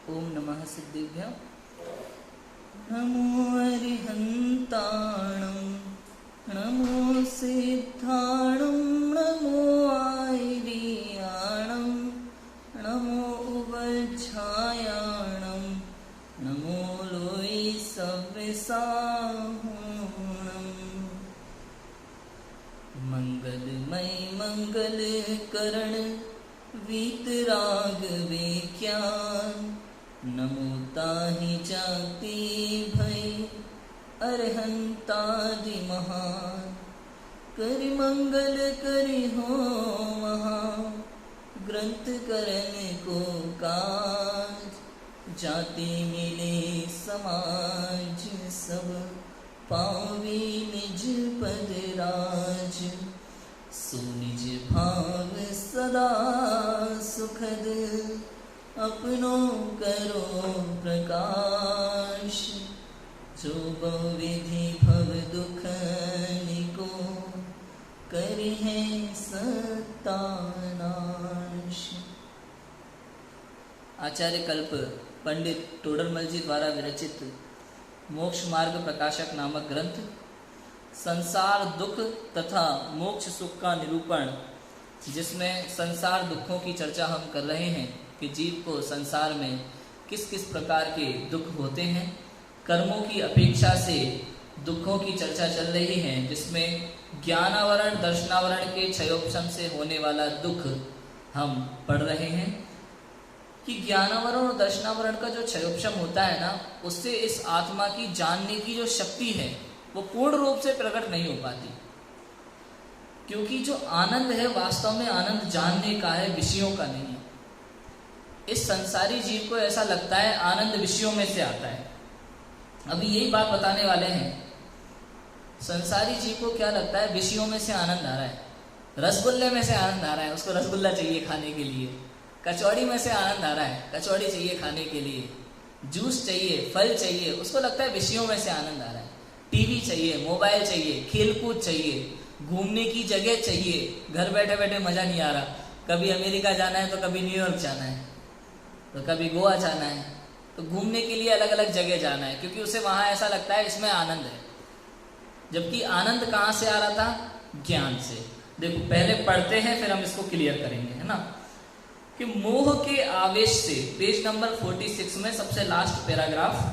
ओम नमः सिद्धिभ्यां। नमो अरिहन्ताणं नमो सिद्धाणं नमो आयर्याणं नमो उवज्झायाणं नमो लोई सव्यसाहुणं। मंगलमय मंगल करण वीतराग विज्ञान नमो ताहि जाति भय अरहंतादि महान। करि मंगल करि हो महा ग्रंथ करन को काज। जाति मिले समाज सब पावी निज पद राज। सो निज भाव सदा सुखद अपनो करो प्रकाश। जो बहुविधि भव दुख निको करि है सत्तानाश। आचार्य कल्प पंडित टोडरमल जी द्वारा विरचित मोक्ष मार्ग प्रकाशक नामक ग्रंथ संसार दुख तथा मोक्ष सुख का निरूपण, जिसमें संसार दुखों की चर्चा हम कर रहे हैं कि जीव को संसार में किस किस प्रकार के दुख होते हैं। कर्मों की अपेक्षा से दुखों की चर्चा चल रही है, जिसमें ज्ञानावरण दर्शनावरण के क्षयोपशम से होने वाला दुख हम पढ़ रहे हैं कि ज्ञानावरण और दर्शनावरण का जो क्षयोपशम होता है ना, उससे इस आत्मा की जानने की जो शक्ति है वो पूर्ण रूप से प्रकट नहीं हो पाती। क्योंकि जो आनंद है वास्तव में आनंद जानने का है, विषयों का नहीं है। इस संसारी जीव को ऐसा लगता है आनंद विषयों में से आता है। अभी यही बात बताने वाले हैं। संसारी जीव को क्या लगता है, विषयों में से आनंद आ रहा है, रसगुल्ले में से आनंद आ रहा है, उसको रसगुल्ला चाहिए खाने के लिए। कचौड़ी में से आनंद आ रहा है, कचौड़ी चाहिए खाने के लिए। जूस चाहिए, फल चाहिए, उसको लगता है विषयों में से आनंद आ रहा है। टीवी चाहिए, मोबाइल चाहिए, खेलकूद चाहिए, घूमने की जगह चाहिए। घर बैठे बैठे मजा नहीं आ रहा, कभी अमेरिका जाना है तो कभी न्यूयॉर्क जाना है तो कभी गोवा जाना है, तो घूमने के लिए अलग अलग जगह जाना है, क्योंकि उसे वहां ऐसा लगता है इसमें आनंद है। जबकि आनंद कहाँ से आ रहा था, ज्ञान से। देखो पहले पढ़ते हैं फिर हम इसको क्लियर करेंगे, है ना। कि मोह के आवेश से, पेज नंबर 46 में सबसे लास्ट पैराग्राफ,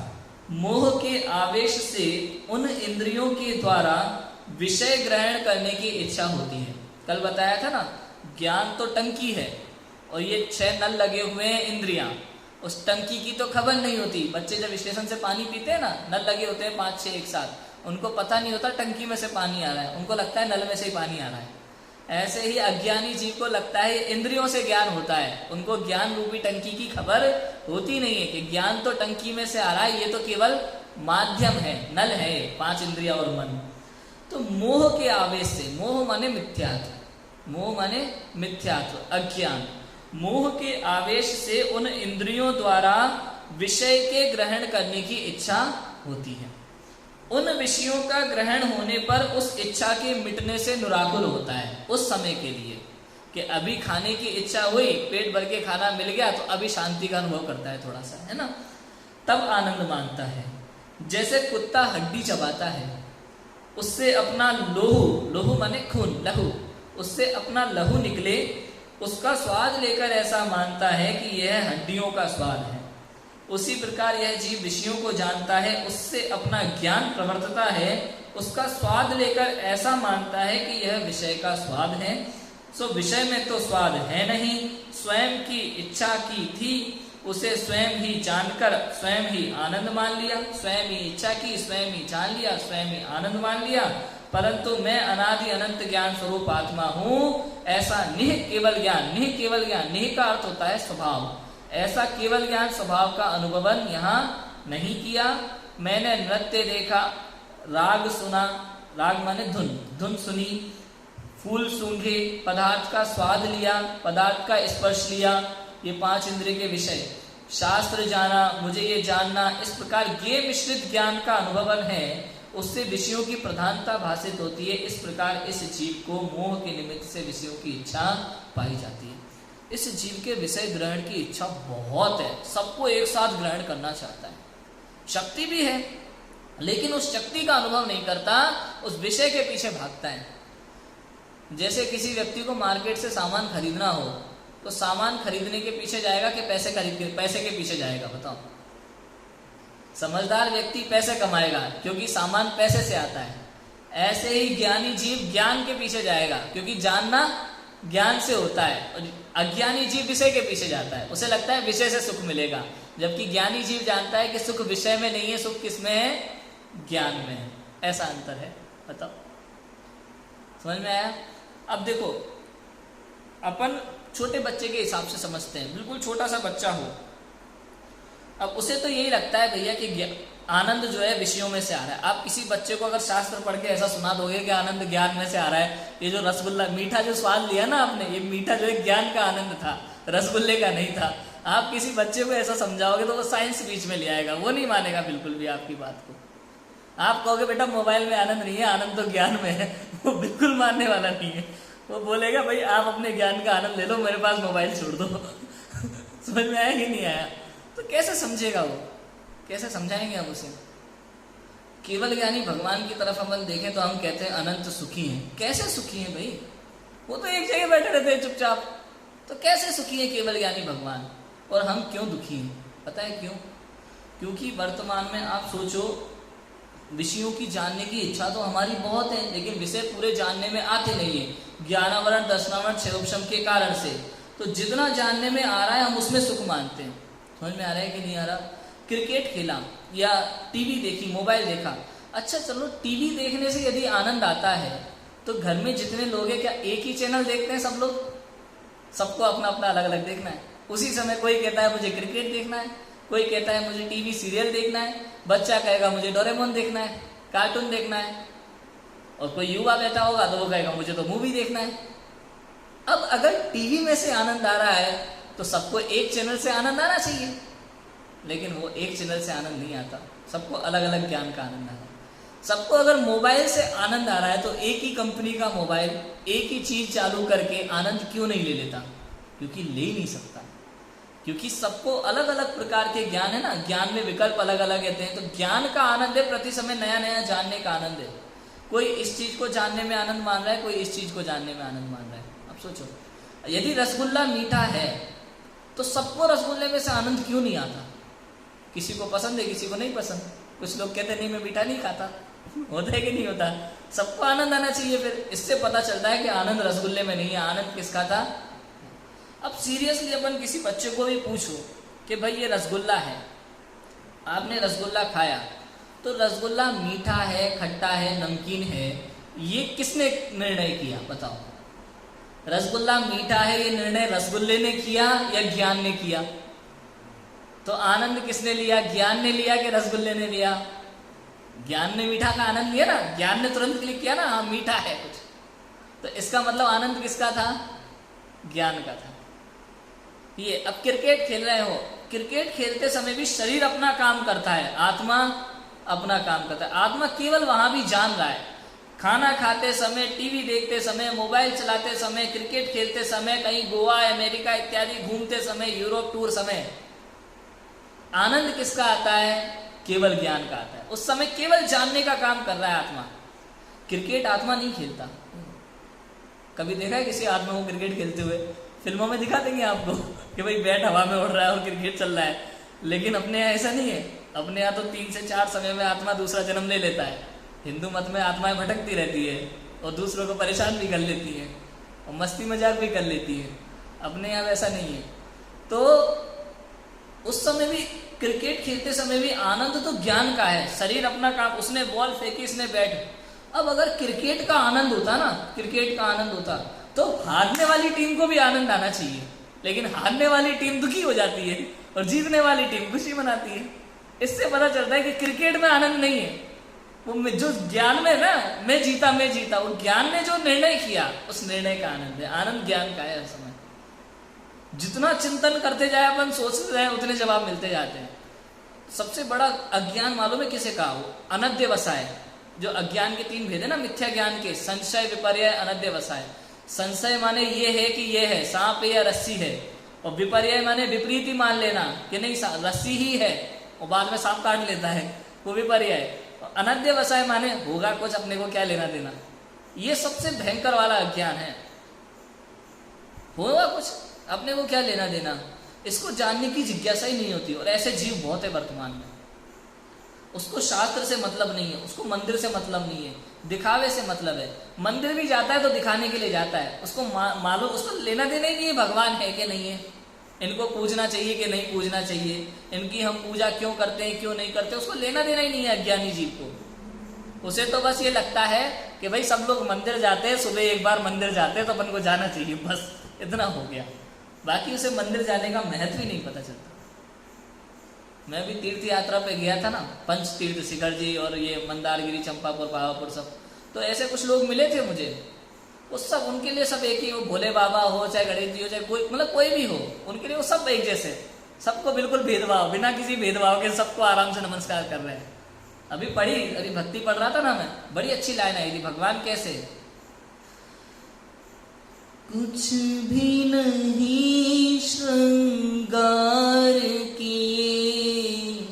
मोह के आवेश से उन इंद्रियों के द्वारा विषय ग्रहण करने की इच्छा होती है। कल बताया था ना, ज्ञान तो टंकी है और ये 6 नल लगे हुए हैं इंद्रियां। उस टंकी की तो खबर नहीं होती। बच्चे जब स्टेशन से पानी पीते हैं ना, नल लगे होते हैं 5-6 एक साथ, उनको पता नहीं होता टंकी में से पानी आ रहा है, उनको लगता है नल में से ही पानी आ रहा है। ऐसे ही अज्ञानी जीव को लगता है इंद्रियों से ज्ञान होता है, उनको ज्ञान रूपी टंकी की खबर होती नहीं है कि ज्ञान तो टंकी में से आ रहा है, ये तो केवल माध्यम है, नल है 5 इंद्रिया और मन। तो मोह के आवेश से, मोह माने मिथ्यात्व, मोह माने मिथ्यात्व, अज्ञान। मोह के आवेश से उन इंद्रियों द्वारा विषय के ग्रहण करने की इच्छा होती है। उन विषयों का ग्रहण होने पर उस इच्छा के मिटने से निराकुल होता है उस समय के लिए, कि अभी खाने की इच्छा हुई, पेट भर के खाना मिल गया तो अभी शांति का अनुभव करता है थोड़ा सा, है ना, तब आनंद मानता है। जैसे कुत्ता हड्डी चबाता है, उससे अपना लोहू, लोहू माने खून, लहू, उससे अपना लहू निकले, उसका स्वाद लेकर ऐसा मानता है कि यह हड्डियों का स्वाद है। उसी प्रकार यह जीव विषयों को जानता है, उससे अपना ज्ञान प्रवर्तता है, उसका स्वाद लेकर ऐसा मानता है कि यह विषय का स्वाद है। सो विषय में तो स्वाद है नहीं, स्वयं की इच्छा की थी, उसे स्वयं ही जानकर स्वयं ही आनंद मान लिया। स्वयं ही इच्छा की, स्वयं ही जान लिया, स्वयं ही आनंद मान लिया। परंतु मैं अनादि अनंत ज्ञान स्वरूप आत्मा हूं, ऐसा निह केवल ज्ञान, निह केवल ज्ञान, निह का अर्थ होता है स्वभाव, ऐसा केवल ज्ञान स्वभाव का अनुभवन यहाँ नहीं किया। मैंने नृत्य देखा, राग सुना, राग माने धुन, धुन सुनी, फूल सूंघे, पदार्थ का स्वाद लिया, पदार्थ का स्पर्श लिया, ये 5 इंद्रिय के विषय। शास्त्र जाना, मुझे ये जानना, इस प्रकार ये मिश्रित ज्ञान का अनुभवन है, उससे विषयों की प्रधानता भाषित होती है। इस प्रकार इस जीव को मोह के निमित्त से विषयों की इच्छा पाई जाती है। इस जीव के विषय ग्रहण की इच्छा बहुत है, सबको एक साथ ग्रहण करना चाहता है, शक्ति भी है, लेकिन उस शक्ति का अनुभव नहीं करता, उस विषय के पीछे भागता है। जैसे किसी व्यक्ति को मार्केट से सामान खरीदना हो तो सामान खरीदने के पीछे जाएगा कि पैसे के पीछे जाएगा? बताओ। समझदार व्यक्ति पैसे कमाएगा क्योंकि सामान पैसे से आता है। ऐसे ही ज्ञानी जीव ज्ञान के पीछे जाएगा क्योंकि जानना ज्ञान से होता है, और अज्ञानी जीव विषय के पीछे जाता है, उसे लगता है विषय से सुख मिलेगा, जबकि ज्ञानी जीव जानता है कि सुख विषय में नहीं है, सुख किसमें है? ज्ञान में है। ऐसा अंतर है। बताओ, समझ में आया? अब देखो, अपन छोटे बच्चे के हिसाब से समझते हैं, बिल्कुल छोटा सा बच्चा हो, अब उसे तो यही लगता है भैया कि आनंद जो है विषयों में से आ रहा है। आप किसी बच्चे को अगर शास्त्र पढ़ के ऐसा सुना दोगे कि आनंद ज्ञान में से आ रहा है, ये जो रसगुल्ला मीठा जो स्वाद लिया ना आपने, ये मीठा जो है ज्ञान का आनंद था, रसगुल्ले का नहीं था। आप किसी बच्चे को ऐसा समझाओगे तो वो साइंस बीच में ले आएगा, वो नहीं मानेगा बिल्कुल भी आपकी बात को। आप कहोगे बेटा मोबाइल में आनंद नहीं है, आनंद तो ज्ञान में है, वो बिल्कुल मानने वाला नहीं है। वो बोलेगा भाई आप अपने ज्ञान का आनंद ले लो, मेरे पास मोबाइल छोड़ दो। समझ में आया कि नहीं आया? तो कैसे समझेगा वो? कैसे समझाएंगे हम उसे? केवल ज्ञानी भगवान की तरफ अपन देखें तो हम कहते हैं अनंत सुखी हैं। कैसे सुखी हैं भाई? वो तो एक जगह बैठे रहते हैं चुपचाप, तो कैसे सुखी है केवल ज्ञानी भगवान? और हम क्यों दुखी हैं? पता है क्यों? क्योंकि वर्तमान में आप सोचो, विषयों की जानने की इच्छा तो हमारी बहुत है, लेकिन विषय पूरे जानने में आते नहीं है, ज्ञानावरण दर्शनावरण क्षयोपशम के कारण से। तो जितना जानने में आ रहा है हम उसमें सुख मानते हैं। समझ में आ रहा है कि नहीं आ रहा? क्रिकेट खेला या टीवी देखी, मोबाइल देखा, अच्छा चलो टीवी देखने से यदि आनंद आता है तो घर में जितने लोग हैं क्या एक ही चैनल देखते हैं सब लोग? सबको अपना अपना अलग अलग देखना है। उसी समय कोई कहता है मुझे क्रिकेट देखना है, कोई कहता है मुझे टीवी सीरियल देखना है, बच्चा कहेगा मुझे डोरेमोन देखना है, कार्टून देखना है, और कोई युवा बैठा होगा तो वो कहेगा मुझे तो मूवी देखना है। अब अगर टीवी में से आनंद आ रहा है तो सबको एक चैनल से आनंद आना चाहिए, लेकिन वो एक चैनल से आनंद नहीं आता, सबको अलग अलग ज्ञान का आनंद आ रहा है। सबको अगर मोबाइल से आनंद आ रहा है तो एक ही कंपनी का मोबाइल एक ही चीज चालू करके आनंद क्यों नहीं ले लेता? क्योंकि ले ही नहीं सकता, क्योंकि सबको अलग अलग प्रकार के ज्ञान है ना, ज्ञान में विकल्प अलग अलग रहते हैं। तो ज्ञान का आनंद है, प्रति समय नया नया जानने का आनंद है। कोई इस चीज को जानने में आनंद मान रहा है, कोई इस चीज को जानने में आनंद मान रहा है। अब सोचो, यदि रसगुल्ला मीठा है तो सबको रसगुल्ले में से आनंद क्यों नहीं आता? किसी को पसंद है, किसी को नहीं पसंद। कुछ लोग कहते नहीं मैं मीठा नहीं खाता, होता है कि नहीं होता? सबको आनंद आना चाहिए। फिर इससे पता चलता है कि आनंद रसगुल्ले में नहीं है, आनंद किसका था? अब सीरियसली अपन किसी बच्चे को भी पूछो कि भाई ये रसगुल्ला है, आपने रसगुल्ला खाया, तो रसगुल्ला मीठा है, खट्टा है, नमकीन है, ये किसने निर्णय किया? बताओ। रसगुल्ला मीठा है ये निर्णय रसगुल्ले ने किया या ज्ञान ने किया? तो आनंद किसने लिया? ज्ञान ने लिया कि रसगुल्ले ने लिया? ज्ञान ने मीठा का आनंद लिया ना, ज्ञान ने तुरंत क्लिक किया ना, हाँ मीठा है कुछ, तो इसका मतलब आनंद किसका था? ज्ञान का था। ये अब क्रिकेट खेल रहे हो, क्रिकेट खेलते समय भी शरीर अपना काम करता है, आत्मा अपना काम करता है। आत्मा केवल वहां भी जान रहा है, खाना खाते समय, टीवी देखते समय, मोबाइल चलाते समय, क्रिकेट खेलते समय, कहीं गोवा अमेरिका इत्यादि घूमते समय, यूरोप टूर समय, आनंद किसका आता है? केवल ज्ञान का आता है। उस समय केवल जानने का काम कर रहा है आत्मा। क्रिकेट आत्मा नहीं खेलता। कभी देखा है किसी आत्मा को क्रिकेट खेलते हुए? फिल्मों में दिखा देंगे आपको कि भाई बैट हवा में उड़ रहा है और क्रिकेट चल रहा है, लेकिन अपने यहाँ ऐसा नहीं है। अपने यहाँ तो 3 से 4 समय में आत्मा दूसरा जन्म ले लेता है। हिंदू मत में आत्माएं भटकती रहती है और दूसरों को परेशान भी कर लेती है और मस्ती मजाक भी कर लेती है। अपने यहाँ वैसा नहीं है। तो उस समय भी, क्रिकेट खेलते समय भी आनंद तो ज्ञान का है, शरीर अपना काम, उसने बॉल फेंकी, इसने बैट। अब अगर क्रिकेट का आनंद होता ना, क्रिकेट का आनंद होता तो हारने वाली टीम को भी आनंद आना चाहिए, लेकिन हारने वाली टीम दुखी हो जाती है और जीतने वाली टीम खुशी मनाती है। इससे पता चलता है कि क्रिकेट में आनंद नहीं है, वो जो ज्ञान में ना, मैं जीता, वो ज्ञान ने जो निर्णय किया उस निर्णय का आनंद है। आनंद ज्ञान का है। हर समय जितना चिंतन करते जाए, अपन सोचते जाए, उतने जवाब मिलते जाते हैं। सबसे बड़ा अज्ञान मालूम है किसे कहा? वो अनध्यवसाय। जो अज्ञान के 3 भेद है ना मिथ्या ज्ञान के, संशय, विपर्य, अनध्यवसाय। संशय माने ये है कि ये है, सांप है या रस्सी है, और विपर्य माने विपरीत ही मान लेना कि नहीं रस्सी ही है और बाद में सांप काट लेता है, वो विपर्य है। अनध्यवसाय माने होगा कुछ, अपने को क्या लेना देना। ये सबसे भयंकर वाला अज्ञान है, होगा कुछ अपने को क्या लेना देना, इसको जानने की जिज्ञासा ही नहीं होती। और ऐसे जीव बहुत है वर्तमान में। उसको शास्त्र से मतलब नहीं है, उसको मंदिर से मतलब नहीं है, दिखावे से मतलब है। मंदिर भी जाता है तो दिखाने के लिए जाता है, उसको मालूम, उसको लेना देना ही नहीं है भगवान है कि नहीं है, इनको पूजना चाहिए कि नहीं पूजना चाहिए, इनकी हम पूजा क्यों करते हैं क्यों नहीं करते, उसको लेना देना ही नहीं है अज्ञानी जीव को। उसे तो बस ये लगता है कि भाई सब लोग मंदिर जाते हैं, सुबह एक बार मंदिर जाते हैं तो अपन को जाना चाहिए, बस इतना हो गया। बाकी उसे मंदिर जाने का महत्व ही नहीं पता चलता। मैं भी तीर्थ यात्रा पे गया था ना, पंच तीर्थ, शिखर जी और ये मंदारगिरी, चंपापुर, पावापुर, सब तो ऐसे कुछ लोग मिले थे मुझे। उस सब उनके लिए सब एक ही हो, भोले बाबा हो चाहे गणेश जी हो चाहे कोई मतलब कोई भी हो, उनके लिए वो सब एक जैसे, सबको बिल्कुल भेदभाव, बिना किसी भेदभाव के सबको आराम से नमस्कार कर रहे हैं। अभी भक्ति पढ़ रहा था ना मैं, बड़ी अच्छी लाइन आई थी, भगवान कैसे कुछ भी नहीं श्रृंगार किए,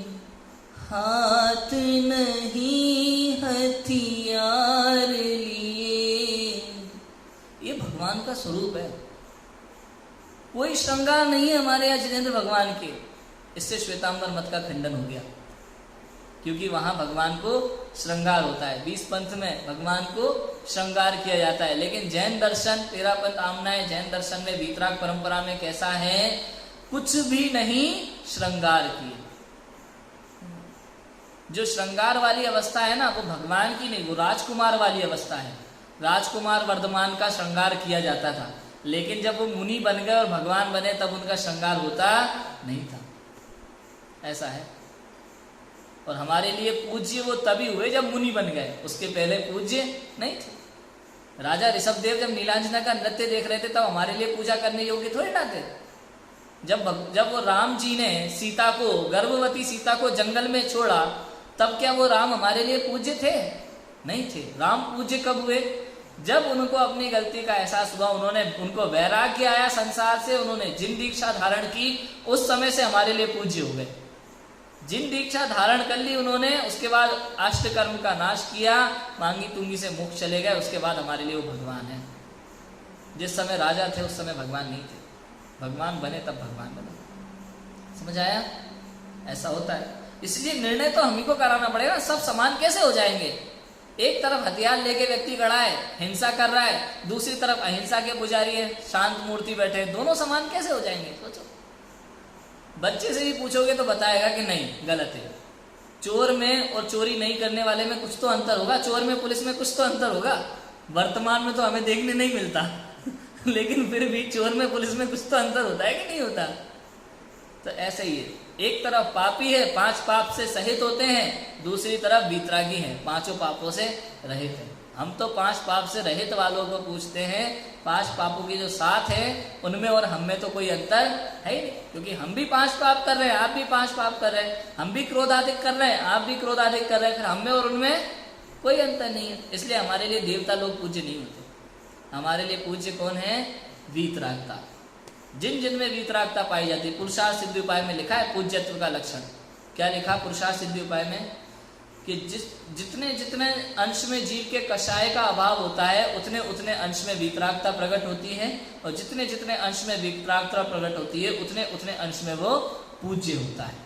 हाथ नहीं हथियार लिए। ये भगवान का स्वरूप है, कोई श्रृंगार नहीं है हमारे यहाँ जितेंद्र भगवान के। इससे श्वेतांबर मत का खंडन हो गया, क्योंकि वहां भगवान को श्रृंगार होता है। 20 पंथ में भगवान को श्रृंगार किया जाता है। लेकिन जैन दर्शन, 13 पंथ आमनाएं जैन दर्शन में, वीतराग परंपरा में कैसा है, कुछ भी नहीं श्रृंगार किए। जो श्रृंगार वाली अवस्था है ना, वो भगवान की नहीं, वो राजकुमार वाली अवस्था है। राजकुमार वर्धमान का श्रृंगार किया जाता था, लेकिन जब वो मुनि बन गए और भगवान बने तब उनका श्रृंगार होता नहीं था। ऐसा है। और हमारे लिए पूज्य वो तभी हुए जब मुनि बन गए, उसके पहले पूज्य नहीं थे। राजा ऋषभदेव जब नीलांजना का नृत्य देख रहे थे तब हमारे लिए पूजा करने योग्य थोड़े ना थे। जब वो राम जी ने सीता को, गर्भवती सीता को जंगल में छोड़ा, तब क्या वो राम हमारे लिए पूज्य थे? नहीं थे। राम पूज्य कब हुए? जब उनको अपनी गलती का एहसास हुआ, उनको वैराग्य आया संसार से, उन्होंने जिन दीक्षा धारण की, उस समय से हमारे लिए पूज्य हो गए। जिन दीक्षा धारण कर ली उन्होंने, उसके बाद अष्टकर्म का नाश किया, मांगी तुंगी से मोक्ष चले गए, उसके बाद हमारे लिए वो भगवान है। जिस समय राजा थे उस समय भगवान नहीं थे, भगवान बने तब भगवान बने। समझ आया? ऐसा होता है। इसलिए निर्णय तो हम ही को कराना पड़ेगा। सब समान कैसे हो जाएंगे? एक तरफ हथियार लेके व्यक्ति खड़ा है, हिंसा कर रहा है, दूसरी तरफ अहिंसा के पुजारी है, शांत मूर्ति बैठे, दोनों समान कैसे हो जाएंगे? सोचो। बच्चे से भी पूछोगे तो बताएगा कि नहीं, गलत है। चोर में और चोरी नहीं करने वाले में कुछ तो अंतर होगा, चोर में पुलिस में कुछ तो अंतर होगा। वर्तमान में तो हमें देखने नहीं मिलता लेकिन फिर भी चोर में पुलिस में कुछ तो अंतर होता है कि नहीं होता? तो ऐसे ही है। एक तरफ पापी है, 5 पाप से सहित होते हैं, दूसरी तरफ वीतरागी है, 5 पापों से रहित है। हम तो 5 पाप से रहित वालों को पूछते हैं। 5 पापों की जो 7 है उनमें और हम में तो कोई अंतर है ही नहीं, क्योंकि हम भी 5 पाप कर रहे हैं, आप भी 5 पाप कर रहे हैं, हम भी क्रोधाधिक कर रहे हैं, आप भी क्रोधाधिक कर रहे हैं, फिर हम में और उनमें कोई अंतर नहीं है। इसलिए हमारे लिए देवता लोग पूज्य नहीं होते। हमारे लिए पूज्य कौन है? वीतरागता। जिन जिन में वीतरागता पाई जाती है। पुरुषार्थ सिद्धि उपाय में लिखा है पूज्यत्व का लक्षण। क्या लिखा पुरुषार्थ सिद्धि उपाय में? कि जितने जितने अंश में जीव के कषाय का अभाव होता है, उतने उतने अंश में वीतरागता प्रकट होती है, और जितने जितने अंश में वीतरागता प्रकट होती है, उतने उतने अंश में वो पूज्य होता है।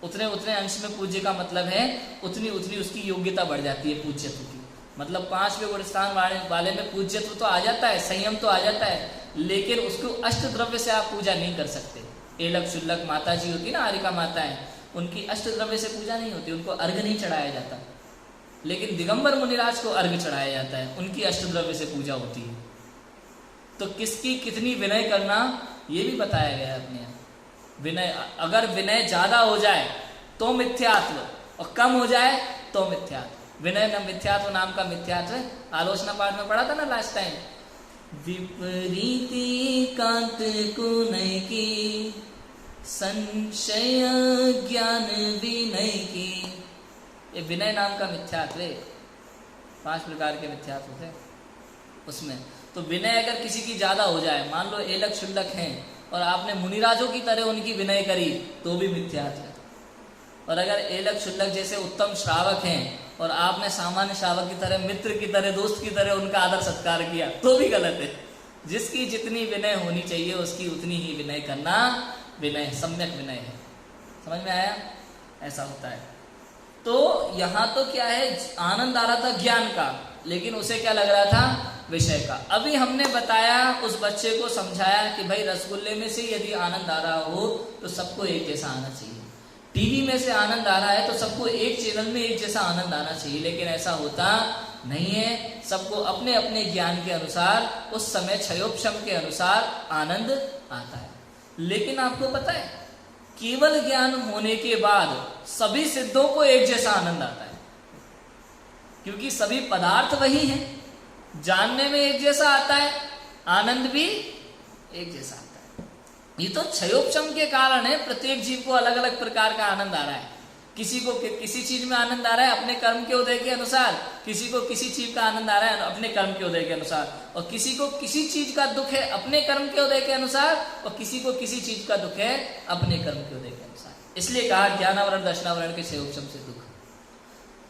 उतने उतने अंश में पूज्य का मतलब है उतनी उतनी उसकी योग्यता बढ़ जाती है पूज्यत्व की। मतलब 5वें गुण स्थान वाले में पूज्यत्व तो आ जाता है, संयम तो आ जाता है, लेकिन उसको अष्ट द्रव्य से आप पूजा नहीं कर सकते। एलक शुल्लक माता जी होती ना, आरिका माता है, उनकी अष्ट द्रव्य से पूजा नहीं होती, उनको अर्घ नहीं चढ़ाया जाता। लेकिन दिगंबर मुनिराज को अर्घ चढ़ाया जाता है, उनकी अष्ट द्रव्य से पूजा होती है। तो किसकी कितनी विनय करना ये भी बताया गया है अपने यहाँ। विनय, अगर विनय ज्यादा हो जाए तो मिथ्यात्व, और कम हो जाए तो मिथ्यात्व। विनय न मिथ्यात्व नाम का मिथ्यात्व आलोचना पाठ में पढ़ा था ना लास्ट टाइम। विपरीति कांत कुनय की, संशय ज्ञान विनय की। ये विनय नाम का मिथ्यात्व है। 5 प्रकार के मिथ्यात्व थे उसमें। तो विनय अगर किसी की ज्यादा हो जाए, मान लो एलक क्षुल्लक हैं और आपने मुनिराजों की तरह उनकी विनय करी तो भी मिथ्यात्व है। और अगर एलक क्षुल्लक जैसे उत्तम श्रावक हैं और आपने सामान्य श्रावक की तरह, मित्र की तरह, दोस्त की तरह उनका आदर सत्कार किया तो भी गलत है। जिसकी जितनी विनय होनी चाहिए उसकी उतनी ही विनय करना विनय, सम्यक विनय है। समझ में आया? ऐसा होता है। तो यहां तो क्या है, आनंद आ रहा था ज्ञान का, लेकिन उसे क्या लग रहा था, विषय का। अभी हमने बताया, उस बच्चे को समझाया कि भाई रसगुल्ले में से यदि आनंद आ रहा हो तो सबको एक जैसा आना चाहिए, टीवी में से आनंद आ रहा है तो सबको एक चैनल में एक जैसा आनंद आना चाहिए, लेकिन ऐसा होता नहीं है। सबको अपने अपने ज्ञान के अनुसार, उस समय क्षयोपशम के अनुसार आनंद आता है। लेकिन आपको पता है, केवल ज्ञान होने के बाद सभी सिद्धों को एक जैसा आनंद आता है, क्योंकि सभी पदार्थ वही हैं। जानने में एक जैसा आता है, आनंद भी एक जैसा आता है। ये तो क्षयोपशम के कारण है, प्रत्येक जीव को अलग अलग प्रकार का आनंद आ रहा है। किसी को किसी चीज में आनंद आ रहा है अपने कर्म के उदय के अनुसार, किसी को किसी चीज का आनंद आ रहा है अपने कर्म के उदय के अनुसार, और किसी को किसी चीज का दुख है अपने कर्म के उदय के अनुसार, और किसी को किसी चीज का दुख है अपने कर्म के उदय के अनुसार। इसलिए कहा ज्ञानावरण दर्शनावरण के क्षयोपशम से दुख।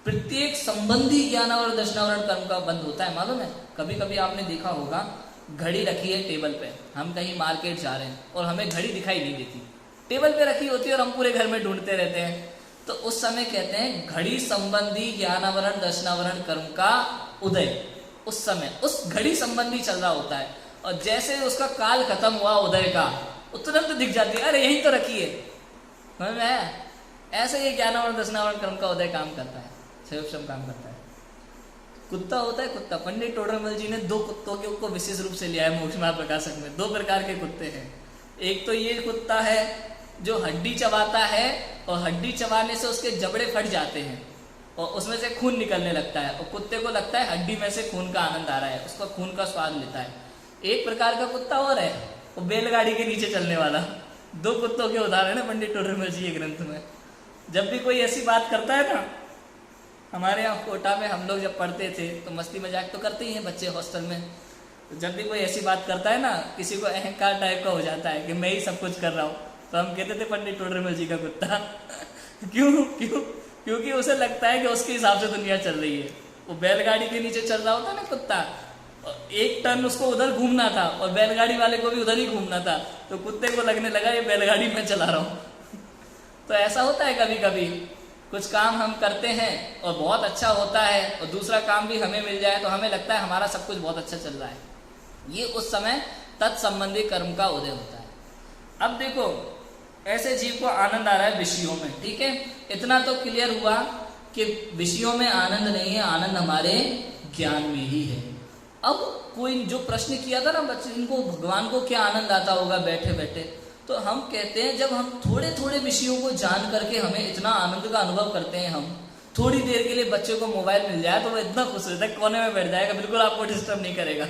प्रत्येक संबंधी ज्ञानावरण दर्शनावरण कर्म का बंद होता है। मालूम है, कभी कभी आपने देखा होगा, घड़ी रखी है टेबल पे, हम कहीं मार्केट जा रहे हैं और हमें घड़ी दिखाई नहीं देती, टेबल पे रखी होती है और हम पूरे घर में ढूंढते रहते हैं। तो उस समय कहते हैं घड़ी संबंधी ज्ञानावरण दर्शनावरण कर्म का उदय। उस समय उस घड़ी संबंधी चल रहा होता है, और जैसे उसका काल खत्म हुआ उदय का, तुरंत दिख जाती है, अरे यही तो रखी है। समझ में आया? ऐसे ये ज्ञानावरण दर्शनावरण कर्म का उदय काम करता है, क्षयोपशम काम करता है। कुत्ता होता है, कुत्ता, पंडित टोडरमल जी ने 2 कुत्तों के को विशेष रूप से लिया है मोक्ष मार्ग प्रकाशक में। 2 प्रकार के कुत्ते हैं। एक तो ये कुत्ता है जो हड्डी चबाता है, और हड्डी चबाने से उसके जबड़े फट जाते हैं और उसमें से खून निकलने लगता है, और कुत्ते को लगता है हड्डी में से खून का आनंद आ रहा है, उसका खून का स्वाद लेता है। एक प्रकार का कुत्ता और है, वो बैलगाड़ी के नीचे चलने वाला। 2 कुत्तों के उदाहरण है पंडित टोडरमल जी के ग्रंथ में। जब भी कोई ऐसी बात करता है ना, हमारे यहाँ कोटा में हम लोग जब पढ़ते थे तो मस्ती मजाक तो करते ही हैं बच्चे हॉस्टल में, तो जब भी कोई ऐसी बात करता है ना, किसी को अहंकार टाइप का हो जाता है कि मैं ही सब कुछ कर रहा हूँ, तो हम कहते थे पंडित टोडरमल जी का कुत्ता। क्यों? क्योंकि उसे लगता है कि उसके हिसाब से दुनिया चल रही है। वो बैलगाड़ी के नीचे चल रहा होता है ना कुत्ता, एक टर्न उसको उधर घूमना था और बैलगाड़ी वाले को भी उधर ही घूमना था, तो कुत्ते को लगने लगा ये बैलगाड़ी में चला रहा हूँ। तो ऐसा होता है कभी कभी, कुछ काम हम करते हैं और बहुत अच्छा होता है, और दूसरा काम भी हमें मिल जाए तो हमें लगता है हमारा सब कुछ बहुत अच्छा चल रहा है। ये उस समय तत्संबंधी कर्म का उदय होता है। अब देखो, ऐसे जीव को आनंद आ रहा है विषयों में, ठीक है, इतना तो क्लियर हुआ कि विषयों में आनंद नहीं है, आनंद हमारे ज्ञान में ही है। अब कोई जो प्रश्न किया था ना बच्चे, इनको भगवान को क्या आनंद आता होगा बैठे बैठे, तो हम कहते हैं जब हम थोड़े थोड़े विषयों को जान करके हमें इतना आनंद का अनुभव करते हैं, हम थोड़ी देर के लिए बच्चे को मोबाइल मिल जाए तो वो इतना खुश रहता है, कोने में बैठ जाएगा, बिल्कुल आपको डिस्टर्ब नहीं करेगा,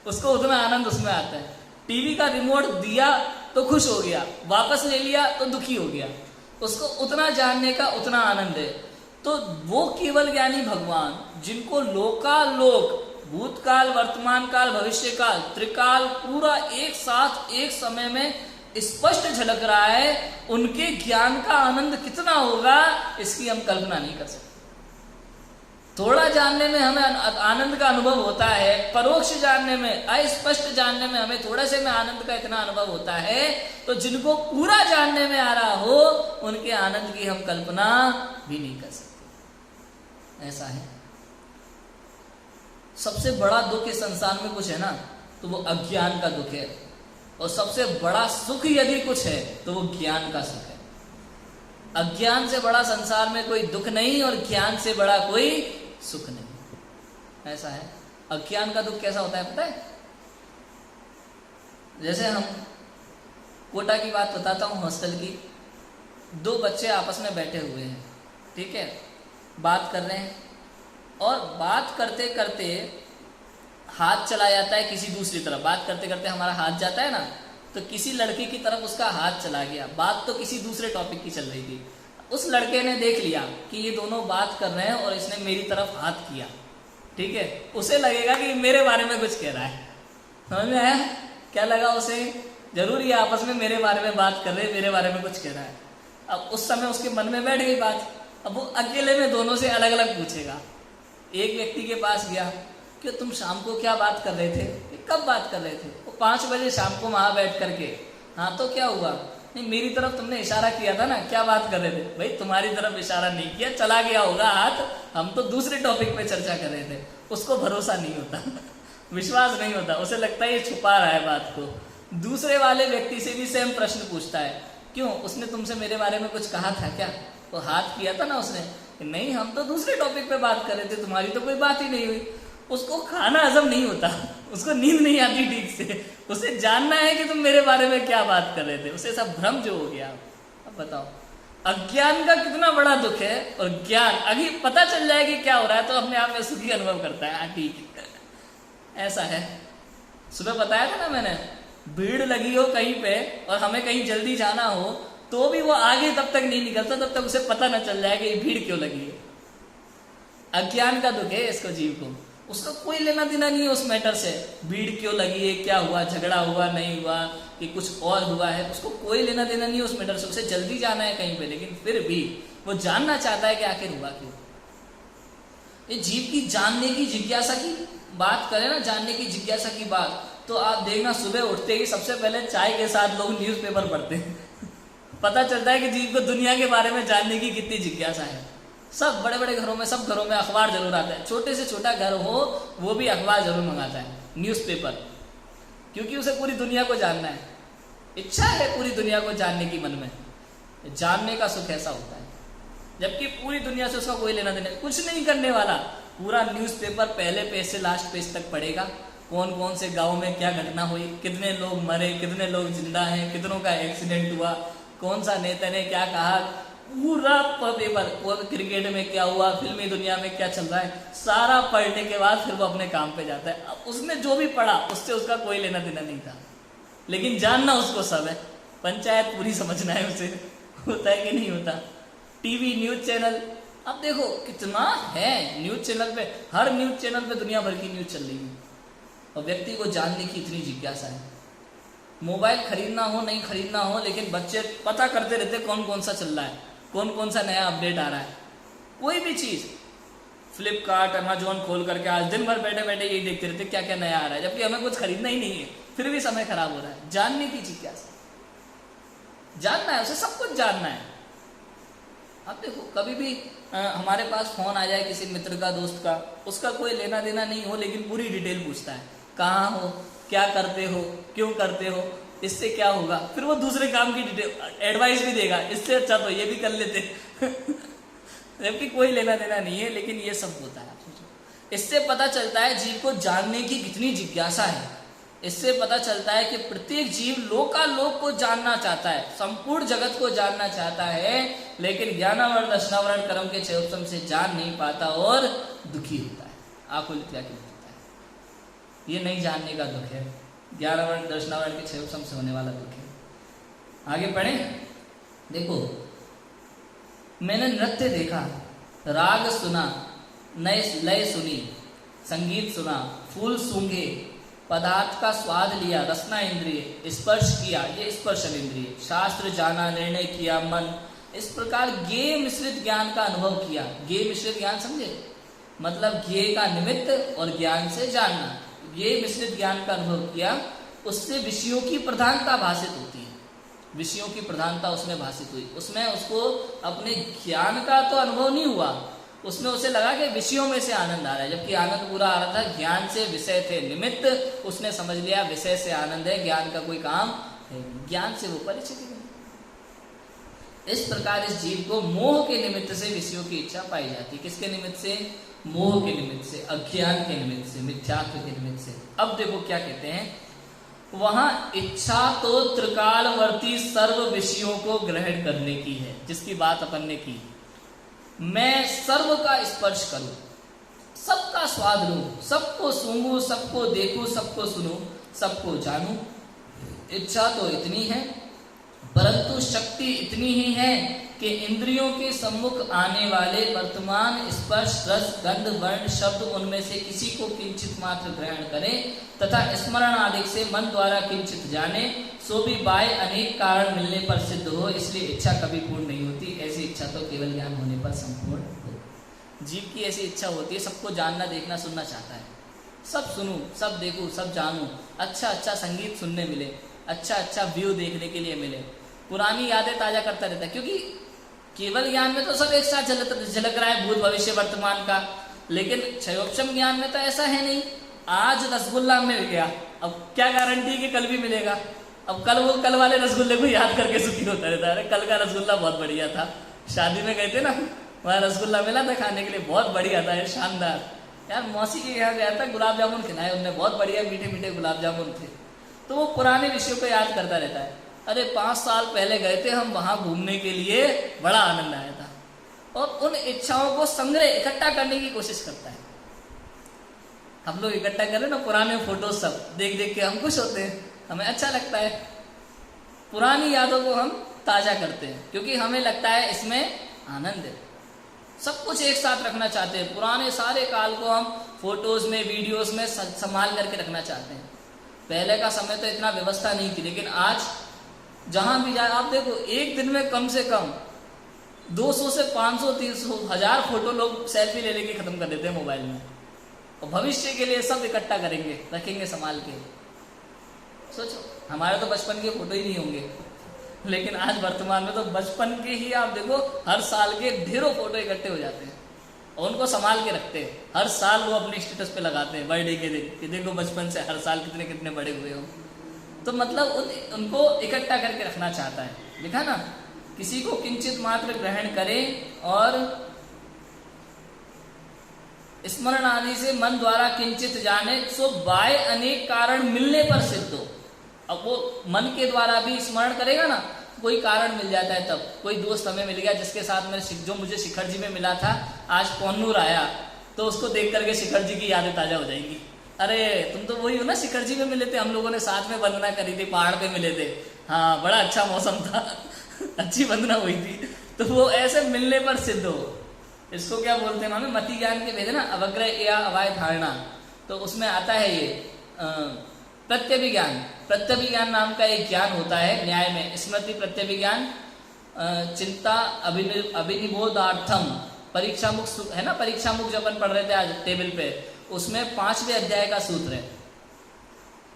उसको उतना आनंद उसमें आता है। टीवी का रिमोट दिया तो खुश हो गया, वापस ले लिया तो दुखी हो गया, उसको उतना जानने का उतना आनंद है। तो वो केवल ज्ञानी भगवान, जिनको लोकालोक, भूतकाल, वर्तमान काल, भविष्य काल, त्रिकाल पूरा एक साथ एक समय में स्पष्ट झलक रहा है, उनके ज्ञान का आनंद कितना होगा इसकी हम कल्पना नहीं कर सकते। थोड़ा जानने में हमें आनंद का अनुभव होता है, परोक्ष जानने में, अस्पष्ट जानने में हमें थोड़े से में आनंद का इतना अनुभव होता है, तो जिनको पूरा जानने में आ रहा हो उनके आनंद की हम कल्पना भी नहीं कर सकते। ऐसा है। सबसे बड़ा दुख इस संसार में कुछ है ना, तो वो अज्ञान का दुख है, और सबसे बड़ा सुख यदि कुछ है तो वो ज्ञान का सुख है। अज्ञान से बड़ा संसार में कोई दुख नहीं, और ज्ञान से बड़ा कोई सुख नहीं। ऐसा है। अज्ञान का दुख कैसा होता है पता है? जैसे हम कोटा की बात बताता हूँ, हॉस्टल की। 2 बच्चे आपस में बैठे हुए हैं, ठीक है, बात कर रहे हैं, और बात करते करते हाथ चला जाता है किसी दूसरी तरफ। बात करते करते हमारा हाथ जाता है ना, तो किसी लड़की की तरफ उसका हाथ चला गया। बात तो किसी दूसरे टॉपिक की चल रही थी। उस लड़के ने देख लिया कि ये दोनों बात कर रहे हैं और इसने मेरी तरफ हाथ किया, ठीक है, उसे लगेगा कि मेरे बारे में कुछ कह रहा है। समझ में आया क्या लगा उसे? जरूरी है आपस में मेरे बारे में बात कर रहे, मेरे बारे में कुछ कह रहा है। अब उस समय उसके मन में बैठ गई बात, अब वो अकेले में दोनों से अलग अलग पूछेगा। एक व्यक्ति के पास गया कि तुम शाम को क्या बात कर रहे थे? कब बात कर रहे थे? वो 5 बजे शाम को वहां बैठ करके। हाँ तो क्या हुआ? नहीं मेरी तरफ तुमने इशारा किया था ना, क्या बात कर रहे थे? भाई तुम्हारी तरफ इशारा नहीं किया, चला गया होगा हाथ, हम तो दूसरे टॉपिक पे चर्चा कर रहे थे। उसको भरोसा नहीं होता विश्वास नहीं होता, उसे लगता है ये छुपा रहा है बात को। दूसरे वाले व्यक्ति से भी सेम प्रश्न पूछता है, क्यों उसने तुमसे मेरे बारे में कुछ कहा था क्या? तो हाथ किया था ना उसने, नहीं हम तो दूसरे टॉपिक पे बात कर रहे थे, तुम्हारी तो कोई बात ही नहीं हुई। उसको खाना हजम नहीं होता, उसको नींद नहीं आती ठीक से, उसे जानना है कि तुम मेरे बारे में क्या बात कर रहे थे। उसे सब भ्रम जो हो गया। अब बताओ अज्ञान का कितना बड़ा दुख है, और ज्ञान अभी पता चल जाए कि क्या हो रहा है तो अपने आप में सुखी अनुभव करता है। हाँ ठीक ऐसा है। सुबह बताया था ना मैंने, भीड़ लगी हो कहीं पे और हमें कहीं जल्दी जाना हो तो भी वो आगे तब तक नहीं निकलता जब तक उसे पता न चल जाए कि ये भीड़ क्यों लगी है। अज्ञान का दुख है इसको, जीव को। उसका कोई लेना देना नहीं है उस मैटर से, भीड़ क्यों लगी है, क्या हुआ, झगड़ा हुआ नहीं हुआ कि कुछ और हुआ है, उसको कोई लेना देना नहीं है उस मैटर से। उसे जल्दी जाना है कहीं पे, लेकिन फिर भी वो जानना चाहता है कि आखिर हुआ क्यों। ये जीव की जानने की जिज्ञासा की बात करें ना, जानने की जिज्ञासा की बात, तो आप देखना सुबह उठते ही सबसे पहले चाय के साथ लोग न्यूज़पेपर पढ़ते हैं पता चलता है कि जीव को दुनिया के बारे में जानने की कितनी जिज्ञासा है। सब बड़े बड़े घरों में, सब घरों में अखबार जरूर आता है, छोटे से छोटा घर हो वो भी अखबार जरूर मंगाता है, न्यूज़पेपर, क्योंकि उसे पूरी दुनिया को जानना है। इच्छा है पूरी दुनिया को जानने की मन में। जानने का सुख ऐसा होता है, जबकि पूरी दुनिया से उसका कोई लेना देना, कुछ नहीं करने वाला। पूरा न्यूज़पेपर पहले पेज से लास्ट पेज तक पढ़ेगा, कौन कौन से गांव में क्या घटना हुई, कितने लोग मरे, कितने लोग जिंदा हैं, कितनों का एक्सीडेंट हुआ, कौन सा नेता ने क्या कहा, पूरा पेपर, क्रिकेट में क्या हुआ, फिल्मी दुनिया में क्या चल रहा है, सारा पढ़ने के बाद फिर वो अपने काम पे जाता है। अब उसने जो भी पढ़ा उससे उसका कोई लेना देना नहीं था, लेकिन जानना उसको सब है। पंचायत पूरी समझना है उसे, होता है कि नहीं होता। टीवी न्यूज चैनल, अब देखो कितना है न्यूज चैनल पे, हर न्यूज चैनल पे दुनिया भर की न्यूज चल रही है, और व्यक्ति को जानने की इतनी जिज्ञासा है। मोबाइल खरीदना हो नहीं खरीदना हो, लेकिन बच्चे पता करते रहते कौन कौन सा चल रहा है, कौन कौन सा नया अपडेट आ रहा है। कोई भी चीज, फ्लिपकार्ट, अमेजोन खोल करके आज दिन भर बैठे बैठे यही देखते रहते क्या क्या नया आ रहा है, जबकि हमें कुछ खरीदना ही नहीं है, फिर भी समय खराब हो रहा है। जानने की जिज्ञासा, जानना है उसे, सब कुछ जानना है। अब देखो कभी भी हमारे पास फोन आ जाए किसी मित्र का, दोस्त का, उसका कोई लेना देना नहीं हो, लेकिन पूरी डिटेल पूछता है, कहाँ हो, क्या करते हो, क्यों करते हो, इससे क्या होगा, फिर वो दूसरे काम की डिटेल एडवाइस भी देगा, इससे अच्छा तो ये भी कर लेते जबकि कोई लेना देना नहीं है, लेकिन ये सब होता है। इससे पता चलता है जीव को जानने की कितनी जिज्ञासा है। इससे पता चलता है कि प्रत्येक जीव लोकालोक को जानना चाहता है, संपूर्ण जगत को जानना चाहता है, लेकिन ज्ञानावरण दर्शनावरण कर्म के क्षयोपम से जान नहीं पाता और दुखी होता है, आकुलित व्याकुलित होता है। ये नहीं जानने का दुख है, ज्ञानावरण दर्शनावरण के क्षयोपम से होने वाला दुख है। आगे पढ़े, देखो मैंने नृत्य देखा, राग सुना, नए लय सुनी, संगीत सुना, फूल सूंघे, पदार्थ का स्वाद लिया, रसना इंद्रिय, स्पर्श किया, ये स्पर्शन इंद्रिय, शास्त्र जाना, निर्णय किया, मन, इस प्रकार ज्ञेय मिश्रित ज्ञान का अनुभव किया। ज्ञेय मिश्रित ज्ञान समझे, मतलब ज्ञेय का निमित्त और ज्ञान से जानना। ज्ञेय मिश्रित ज्ञान का अनुभव किया, उससे विषयों की प्रधानता भाषित होती है, विषयों की प्रधानता उसमें भाषित हुई। उसमें उसको अपने ज्ञान का तो अनुभव नहीं हुआ, उसमें उसे लगा कि विषयों में से आनंद आ रहा है, जबकि आनंद पूरा आ रहा था ज्ञान से। विषय थे निमित्त, उसने समझ लिया विषय से आनंद है, ज्ञान का कोई काम है, ज्ञान से वो परिचित नहीं। इस प्रकार इस जीव को मोह के निमित्त से विषयों की इच्छा पाई जाती है। किसके निमित्त से? मोह के निमित्त से, अज्ञान के निमित्त से, मिथ्यात्व के निमित्त से। अब देखो क्या कहते हैं, वहां इच्छा तो त्रिकालवर्ती सर्व विषयों को ग्रहण करने की है, जिसकी बात अपन ने की। मैं सर्व का स्पर्श करूं, सबका स्वाद लूं, सबको सूंघूं, सबको देखूं, सबको सुनूं, सबको जानूं, इच्छा तो इतनी है। परंतु शक्ति इतनी ही है कि इंद्रियों के सम्मुख आने वाले वर्तमान स्पर्श, रस, गंध, वर्ण, शब्द उनमें से किसी को किंचित मात्र ग्रहण करें तथा स्मरण आदि से मन द्वारा किंचित जाने, सो भी बाह्य अनेक कारण मिलने पर सिद्ध हो, इसलिए इच्छा कभी पूर्ण नहीं होती। ऐसी इच्छा तो केवल ज्ञान होने पर संपूर्ण हो। जीव की ऐसी इच्छा होती है, सबको जानना, देखना, सुनना चाहता है। सब सुनूं, सब देखूं, सब जानूं, अच्छा अच्छा संगीत सुनने मिले, अच्छा अच्छा व्यू देखने के लिए मिले, पुरानी यादें ताजा करता रहता है। क्योंकि केवल ज्ञान में तो सब एक साथ झलक रहा है, भूत भविष्य वर्तमान का, लेकिन क्षयोपम ज्ञान में तो ऐसा है नहीं। आज रसगुल्ला मिल गया, अब क्या गारंटी कि कल भी मिलेगा। अब कल वो कल वाले रसगुल्ले को याद करके सुखी होता रहता है, कल का रसगुल्ला बहुत बढ़िया था, शादी में गए थे ना, वहाँ रसगुल्ला मिला था खाने के लिए, बहुत बढ़िया था, शानदार। यार मौसी के यहाँ गया था, गुलाब जामुन खिलाए उनने, बहुत बढ़िया मीठे मीठे गुलाब जामुन थे। तो वो पुराने विषयों को याद करता रहता है। अरे 5 साल पहले गए थे हम वहां घूमने के लिए, बड़ा आनंद आया था। और उन इच्छाओं को संग्रह, इकट्ठा करने की कोशिश करता है। हम लोग इकट्ठा करें ना पुराने फोटो, सब देख देख के हम खुश होते हैं, हमें अच्छा लगता है। पुरानी यादों को हम ताजा करते हैं क्योंकि हमें लगता है इसमें आनंद है। सब कुछ एक साथ रखना चाहते हैं, पुराने सारे काल को हम फोटोज में, वीडियोस में संभाल करके रखना चाहते हैं। पहले का समय तो इतना व्यवस्था नहीं थी, लेकिन आज जहां भी जाए आप देखो, एक दिन में कम से कम 200 से 500, 300, 1000 फोटो लोग सेल्फी ले लेके खत्म कर देते हैं मोबाइल में। और भविष्य के लिए सब इकट्ठा करेंगे, रखेंगे संभाल के। सोचो, हमारे तो बचपन के फोटो ही नहीं होंगे, लेकिन आज वर्तमान में तो बचपन के ही आप देखो, हर साल के ढेरों फोटो इकट्ठे हो जाते हैं और उनको संभाल के रखते हैं। हर साल वो अपने स्टेटस पे लगाते हैं बर्थडे के दिन कि देखो बचपन से हर साल कितने कितने बड़े हुए हो। तो मतलब उनको इकट्ठा करके रखना चाहता है। देखा ना, किसी को किंचित मात्र ग्रहण करें और स्मरण आदि से मन द्वारा किंचित जाने, सो बाह्य अनेक कारण मिलने पर सिद्ध हो। अब वो मन के द्वारा भी स्मरण करेगा ना, कोई कारण मिल जाता है। तब कोई दोस्त हमें मिल गया जिसके साथ मैंने, जो मुझे शिखर जी में मिला था, आज पोन्नूर आया, तो उसको देख करके शिखर जी की यादें ताजा हो जाएंगी। अरे तुम तो वही हो ना, शिखर जी में मिले थे, हम लोगों ने साथ में वंदना करी थी, पहाड़ पे मिले थे, हाँ बड़ा अच्छा मौसम था अच्छी वंदना हुई थी। तो वो ऐसे मिलने पर सिद्ध हो। इसको क्या बोलते हैं मामे, मति ज्ञान के भेद ना, अवग्रह या अवाय धारणा। तो उसमें आता है ये प्रत्यभिज्ञान। प्रत्यभिज्ञान नाम का एक ज्ञान होता है न्याय में, स्मृति प्रत्यभिज्ञान, चिंता अभिनिबोधार्थम, परीक्षा मुख है ना, परीक्षा मुख जब अपन पढ़ रहे थे आज टेबल पे, उसमें 5वें अध्याय का सूत्र है,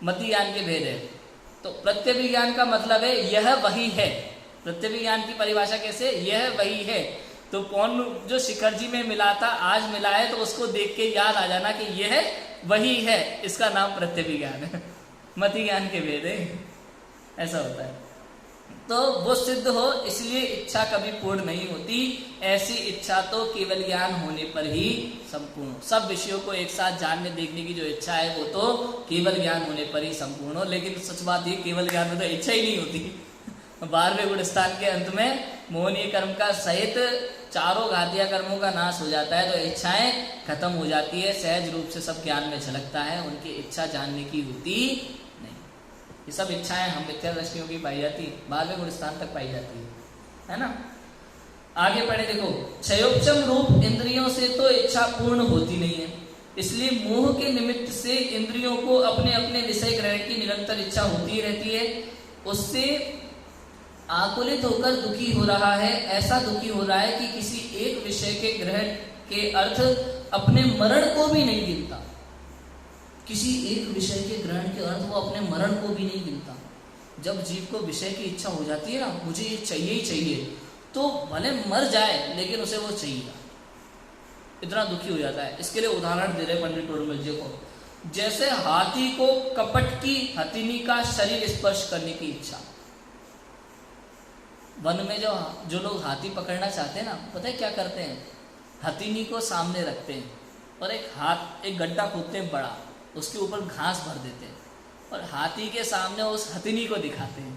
मति ज्ञान के भेद है। तो प्रत्यभिज्ञान का मतलब है यह वही है। प्रत्यभिज्ञान की परिभाषा कैसे, यह वही है। तो कौन जो शिखर जी में मिला था आज मिला है, तो उसको देख के याद आ जाना कि यह वही है, इसका नाम प्रत्यभिज्ञान है। मति ज्ञान के भेद है, ऐसा होता है। तो वो सिद्ध हो, इसलिए इच्छा कभी पूर्ण नहीं होती। ऐसी इच्छा तो केवल ज्ञान होने पर ही संपूर्ण हो। सब विषयों को एक साथ जानने देखने की जो इच्छा है वो तो केवल ज्ञान होने पर ही संपूर्ण हो। लेकिन सच बात ये, केवल ज्ञान में तो इच्छा ही नहीं होती। 12वें गुणस्थान के अंत में मोहनीय कर्म का सहित चारों घातिया कर्मों का नाश हो जाता है, तो इच्छाएं खत्म हो जाती है, सहज रूप से सब ज्ञान में झलकता है, उनकी इच्छा जानने की होती नहीं। ये सब इच्छाएं हम मिथ्या दृष्टियों की पाई जाती है, 12वें गुणस्थान तक पाई जाती है ना। आगे पढ़े देखो, क्षयोपम रूप इंद्रियों से तो इच्छा पूर्ण होती नहीं है, इसलिए मोह के निमित्त से इंद्रियों को अपने अपने विषय ग्रहण की निरंतर इच्छा होती रहती है। उससे आकुलित होकर दुखी हो रहा है। ऐसा दुखी हो रहा है कि किसी एक विषय के ग्रहण के अर्थ अपने मरण को भी नहीं गिनता। किसी एक विषय के ग्रहण के अर्थ वो अपने मरण को भी नहीं गिनता। जब जीव को विषय की इच्छा हो जाती है ना, मुझे ये चाहिए ही चाहिए, तो भले मर जाए लेकिन उसे वो चाहिए, इतना दुखी हो जाता है। इसके लिए उदाहरण दे रहे पंडित टोडरमल जी को, जैसे हाथी को कपट की हथिनी का शरीर स्पर्श करने की इच्छा। वन में जो लोग हाथी पकड़ना चाहते हैं ना, पता है क्या करते हैं, हथिनी को सामने रखते हैं और एक गड्ढा खोदते हैं बड़ा, उसके ऊपर घास भर देते हैं और हाथी के सामने उस हथिनी को दिखाते हैं।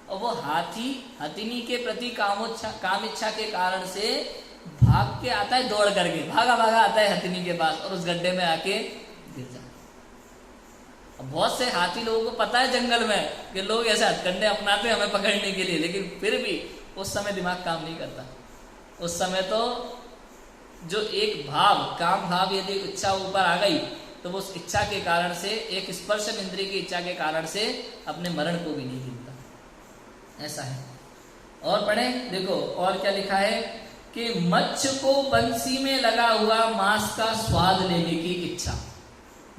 और वो हाथी हथिनी के प्रति काम इच्छा के कारण से भाग के आता है, दौड़ करके भागा भागा आता है हथिनी के पास और उस गड्ढे में आके गिर जाता है। बहुत से हाथी लोगों को पता है जंगल में कि लोग ऐसे हथकंडे अपनाते हैं हमें पकड़ने के लिए, लेकिन फिर भी उस समय दिमाग काम नहीं करता। उस समय तो जो एक भाव, काम भाव, यदि इच्छा ऊपर आ गई तो वो उस इच्छा के कारण से, एक स्पर्शन इंद्रिय की इच्छा के कारण से अपने मरण को भी नहीं गिनता। ऐसा है। और पढ़े, देखो और क्या लिखा है कि मत्स्य को बंसी में लगा हुआ मांस का स्वाद लेने की इच्छा।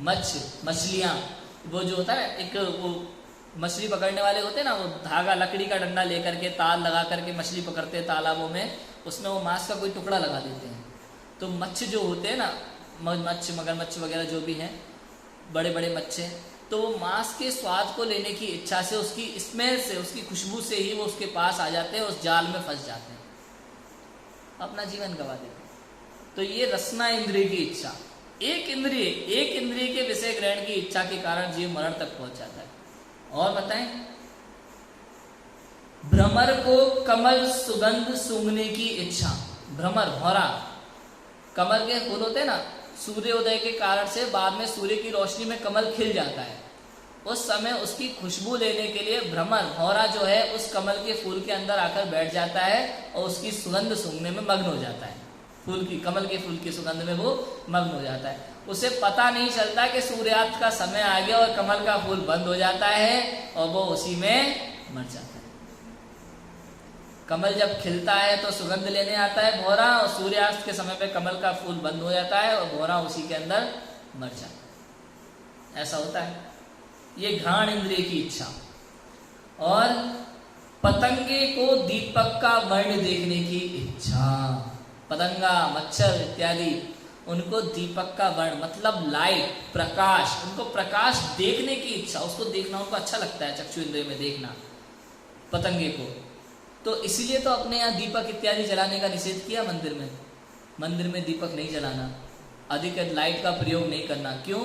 मत्स्य, मछलियां, वो जो होता है एक वो मछली पकड़ने वाले होते हैं ना, वो धागा लकड़ी का डंडा लेकर के तार लगा करके मछली पकड़ते हैं तालाबों में, उसमें वो मांस का कोई टुकड़ा लगा देते हैं। तो मत्स्य जो होते हैं ना, मच्छी, मगरमच्छ वगैरह जो भी हैं, बड़े बड़े मच्छे, तो वो मांस के स्वाद को लेने की इच्छा से, उसकी स्मेल से, उसकी खुशबू से ही वो उसके पास आ जाते हैं, उस जाल में फंस जाते हैं, अपना जीवन गंवा देते हैं। तो ये रसना इंद्रिय की इच्छा, एक इंद्रिय के विषय ग्रहण की इच्छा के कारण जीव मरण तक पहुंच जाता है। और बताएं, भ्रमर को कमल सुगंध सूंघने की इच्छा। भ्रमर, भौरा, कमल के फूल होते हैं ना, सूर्योदय के कारण से बाद में सूर्य की रोशनी में कमल खिल जाता है, उस समय उसकी खुशबू लेने के लिए भ्रमर, भौरा जो है उस कमल के फूल के अंदर आकर बैठ जाता है और उसकी सुगंध सूंघने में मग्न हो जाता है। फूल की, कमल के फूल की सुगंध में वो मग्न हो जाता है। उसे पता नहीं चलता कि सूर्यास्त का समय आ गया और कमल का फूल बंद हो जाता है और वो उसी में मर जाता है। कमल जब खिलता है तो सुगंध लेने आता है भौरा, और सूर्यास्त के समय पे कमल का फूल बंद हो जाता है और भौरा उसी के अंदर मर जाता है। ऐसा होता है। ये घ्राण इंद्रिय की इच्छा। और पतंगे को दीपक का वर्ण देखने की इच्छा। पतंगा, मच्छर इत्यादि, उनको दीपक का वर्ण मतलब लाइट, प्रकाश, उनको प्रकाश देखने की इच्छा, उसको देखना उनको अच्छा लगता है, चक्षु इंद्रिय में देखना पतंगे को। तो इसीलिए तो अपने यहाँ दीपक इत्यादि जलाने का निषेध किया मंदिर में। मंदिर में दीपक नहीं जलाना, अधिक लाइट का प्रयोग नहीं करना। क्यों?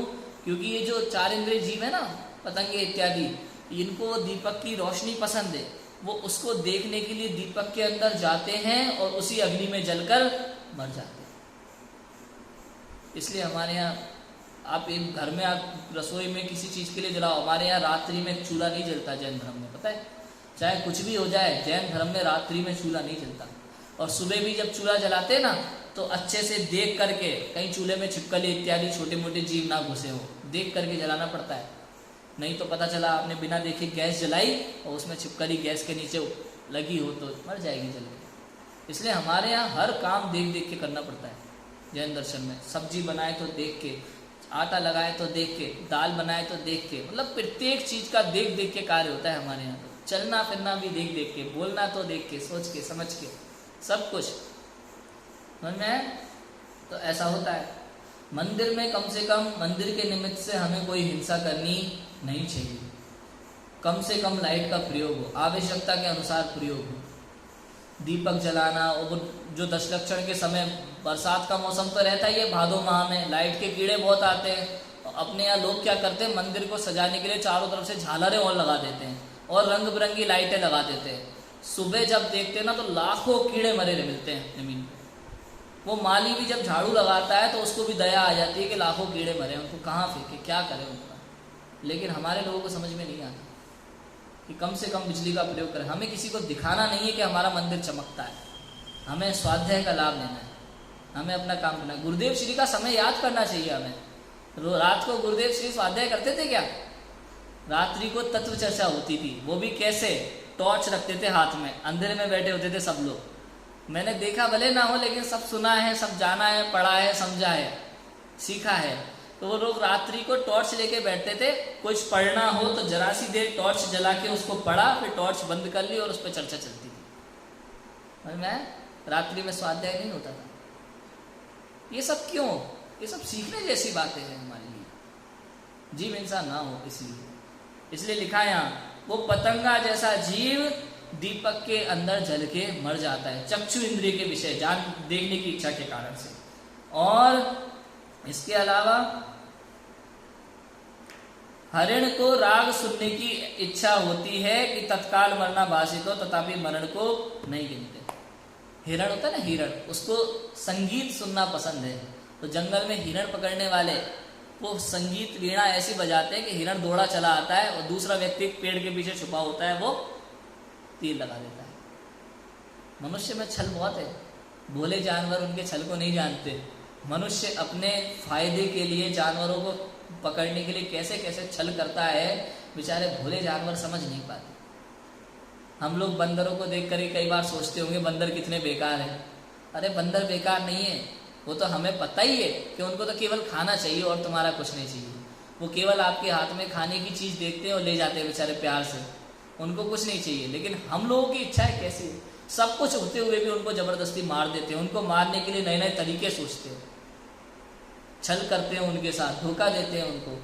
क्योंकि ये जो चार इंद्रिय जीव है ना, पतंगे इत्यादि, इनको दीपक की रोशनी पसंद है। वो उसको देखने के लिए दीपक के अंदर जाते हैं और उसी अग्नि में जलकर मर जाते हैं। इसलिए हमारे यहाँ, आप एक घर में आप रसोई में किसी चीज के लिए जलाओ, हमारे यहाँ रात्रि में चूल्हा नहीं जलता जैन धर्म में, पता है? चाहे कुछ भी हो जाए, जैन धर्म में रात्रि में चूल्हा नहीं जलता। और सुबह भी जब चूल्हा जलाते हैं ना, तो अच्छे से देख करके, कहीं चूल्हे में छिपकली इत्यादि छोटे मोटे जीव ना घुसे हो, देख करके जलाना पड़ता है। नहीं तो पता चला आपने बिना देखे गैस जलाई और उसमें छिपकली गैस के नीचे लगी हो तो मर जाएगी जल के। इसलिए हमारे यहाँ हर काम देख देख के करना पड़ता है जैन दर्शन में। सब्जी बनाए तो देख के, आटा लगाए तो देख के, दाल बनाए तो देख के, मतलब प्रत्येक चीज का देख देख के कार्य होता है हमारे यहाँ। तो चलना फिरना भी देख देख के, बोलना तो देख के, सोच के, समझ के, सब कुछ समझ में। तो ऐसा होता है। मंदिर में कम से कम, मंदिर के निमित्त से हमें कोई हिंसा करनी नहीं चाहिए। कम से कम लाइट का प्रयोग हो, आवश्यकता के अनुसार प्रयोग हो। दीपक जलाना, और जो दशलक्षण के समय, बरसात का मौसम तो रहता ही है, भादो माह में लाइट के कीड़े बहुत आते हैं। अपने यहाँ लोग क्या करते हैं, मंदिर को सजाने के लिए चारों तरफ से झालरें और लगा देते हैं और रंग बिरंगी लाइटें लगा देते हैं। सुबह जब देखते हैं ना, तो लाखों कीड़े मरे मिलते हैं जमीन पे। वो माली भी जब झाड़ू लगाता है तो उसको भी दया आ जाती है कि लाखों कीड़े मरे, उनको कहाँ फेंके, क्या करें उनका। लेकिन हमारे लोगों को समझ में नहीं आता कि कम से कम बिजली का प्रयोग करें। हमें किसी को दिखाना नहीं है कि हमारा मंदिर चमकता है, हमें स्वाध्याय का लाभ लेना है, हमें अपना काम करना है। गुरुदेव श्री का समय याद करना चाहिए हमें। रात को गुरुदेव श्री स्वाध्याय करते थे क्या? रात्रि को तत्व चर्चा होती थी, वो भी कैसे? टॉर्च रखते थे हाथ में, अंधेरे में बैठे होते थे सब लोग। मैंने देखा भले ना हो, लेकिन सब सुना है, सब जाना है, पढ़ा है, समझा है, सीखा है। तो वो लोग रात्रि को टॉर्च लेके बैठते थे, कुछ पढ़ना हो तो जरा सी देर टॉर्च जला के उसको पढ़ा, फिर टॉर्च बंद कर ली और उस पर चर्चा चलती थी। मैं रात्रि में स्वाध्याय नहीं होता था। ये सब क्यों? ये सब सीखने जैसी बातें हैं हमारे लिए, जीव हिंसा ना हो इसलिए लिखा है यहाँ, वो पतंगा जैसा जीव दीपक के अंदर जल के मर जाता है, चक्षु इंद्रिय के विषय जान देखने की इच्छा के कारण से। और इसके अलावा हरिण को राग सुनने की इच्छा होती है कि तत्काल मरना भाषित हो, तथापि मरण को नहीं गिनते। हिरण होता है ना, हिरण, उसको संगीत सुनना पसंद है। तो जंगल में हिरण पकड़ने वाले वो संगीत वीणा ऐसी बजाते हैं कि हिरण दौड़ा चला आता है और दूसरा व्यक्ति पेड़ के पीछे छुपा होता है, वो तीर लगा देता है। मनुष्य में छल बहुत है, भोले जानवर उनके छल को नहीं जानते। मनुष्य अपने फायदे के लिए जानवरों को पकड़ने के लिए कैसे कैसे छल करता है, बेचारे भोले जानवर समझ नहीं पाते। हम लोग बंदरों को देखकर ही कई बार सोचते होंगे बंदर कितने बेकार हैं। अरे बंदर बेकार नहीं है, वो तो हमें पता ही है कि उनको तो केवल खाना चाहिए और तुम्हारा कुछ नहीं चाहिए। वो केवल आपके हाथ में खाने की चीज़ देखते हैं और ले जाते हैं बेचारे प्यार से, उनको कुछ नहीं चाहिए। लेकिन हम लोगों की इच्छाएं कैसी है, सब कुछ होते हुए भी उनको जबरदस्ती मार देते हैं। उनको मारने के लिए नए नए तरीके सोचते हैं, छल करते हैं उनके साथ, धोखा देते हैं उनको।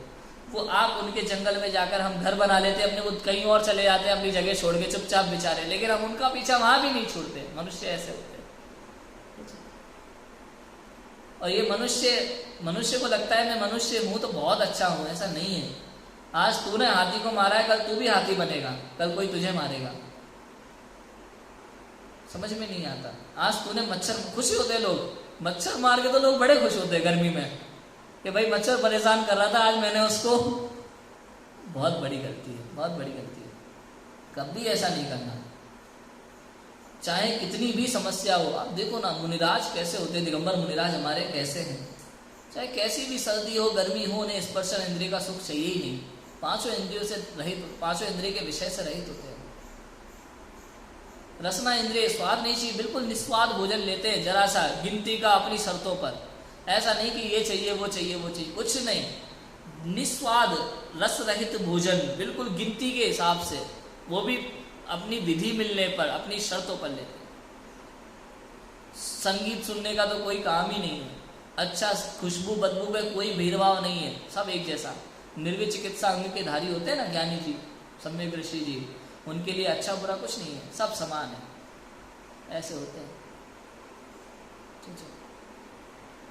वो आप उनके जंगल में जाकर हम घर बना लेते हैं, अपने वो कहीं और चले जाते हैं अपनी जगह छोड़ के चुपचाप बेचारे, लेकिन हम उनका पीछा वहां भी नहीं छोड़ते। मनुष्य ऐसे होते हैं। और ये मनुष्य को लगता है मैं मनुष्य हूं तो बहुत अच्छा हूं, ऐसा नहीं है। आज तूने हाथी को मारा है, कल तू भी हाथी बनेगा, कल कोई तुझे मारेगा। समझ में नहीं आता। आज तूने मच्छर, खुशी होते लोग, मच्छर मार के तो लोग बड़े खुश होते हैं गर्मी में कि भाई मच्छर परेशान कर रहा था, आज मैंने उसको, बहुत बड़ी गलती है, बहुत बड़ी गलती है। कभी ऐसा नहीं करना, चाहे कितनी भी समस्या हो। आप देखो ना मुनिराज कैसे होते, दिगंबर मुनिराज हमारे कैसे हैं। चाहे कैसी भी सर्दी हो गर्मी हो, उन्हें स्पर्शन इंद्रिय का सुख चाहिए ही नहीं। पांचों इंद्रियों से रहित, पांचों इंद्रिय के विषय से रहित होते हैं। रसना इंद्रिय, स्वाद नहीं चाहिए, बिल्कुल निस्वाद भोजन लेते हैं, जरा सा गिनती का अपनी शर्तों पर। ऐसा नहीं कि ये चाहिए वो चाहिए वो चाहिए, कुछ नहीं। निस्वाद रस रहित भोजन, बिल्कुल गिनती के हिसाब से, वो भी अपनी विधि मिलने पर, अपनी शर्तों पर लेते हैं। संगीत सुनने का तो कोई काम ही नहीं है। अच्छा खुशबू बदबू में कोई भेदभाव नहीं है, सब एक जैसा। निर्विचिकित्सा चिकित्सा अंग के धारी होते हैं ना ज्ञानी जी, सम्यक ऋषि जी, उनके लिए अच्छा बुरा कुछ नहीं है, सब समान है, ऐसे होते हैं। ठीक है,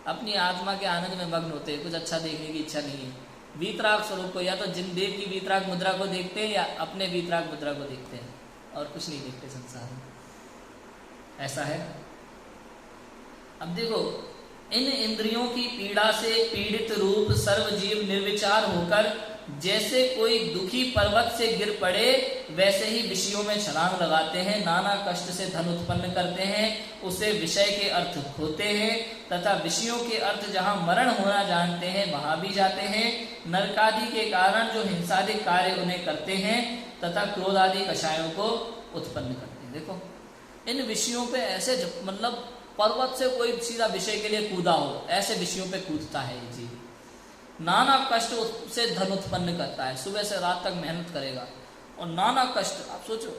अपनी आत्मा के आनंद में मग्न होते हैं, कुछ अच्छा देखने की इच्छा नहीं है। वीतराग स्वरूप को, या तो जिन देव की वीतराग मुद्रा को देखते हैं या अपने वीतराग मुद्रा को देखते हैं, और कुछ नहीं देखते संसार में, ऐसा है। अब देखो, इन इंद्रियों की पीड़ा से पीड़ित रूप सर्वजीव निर्विचार होकर जैसे कोई दुखी पर्वत से गिर पड़े, वैसे ही विषयों में छलांग लगाते हैं, नाना कष्ट से धन उत्पन्न करते हैं, उसे विषय के अर्थ खोते हैं, तथा विषयों के अर्थ जहां मरण होना जानते हैं वहां भी जाते हैं। नरकादि के कारण जो हिंसादिक कार्य उन्हें करते हैं, तथा क्रोधादि कषायों को उत्पन्न करते हैं। देखो इन विषयों पे ऐसे, मतलब पर्वत से कोई सीधा विषय के लिए कूदा हो, ऐसे विषयों पे कूदता है ये जीव। नाना कष्ट से धन उत्पन्न करता है, सुबह से रात तक मेहनत करेगा और नाना कष्ट। आप सोचो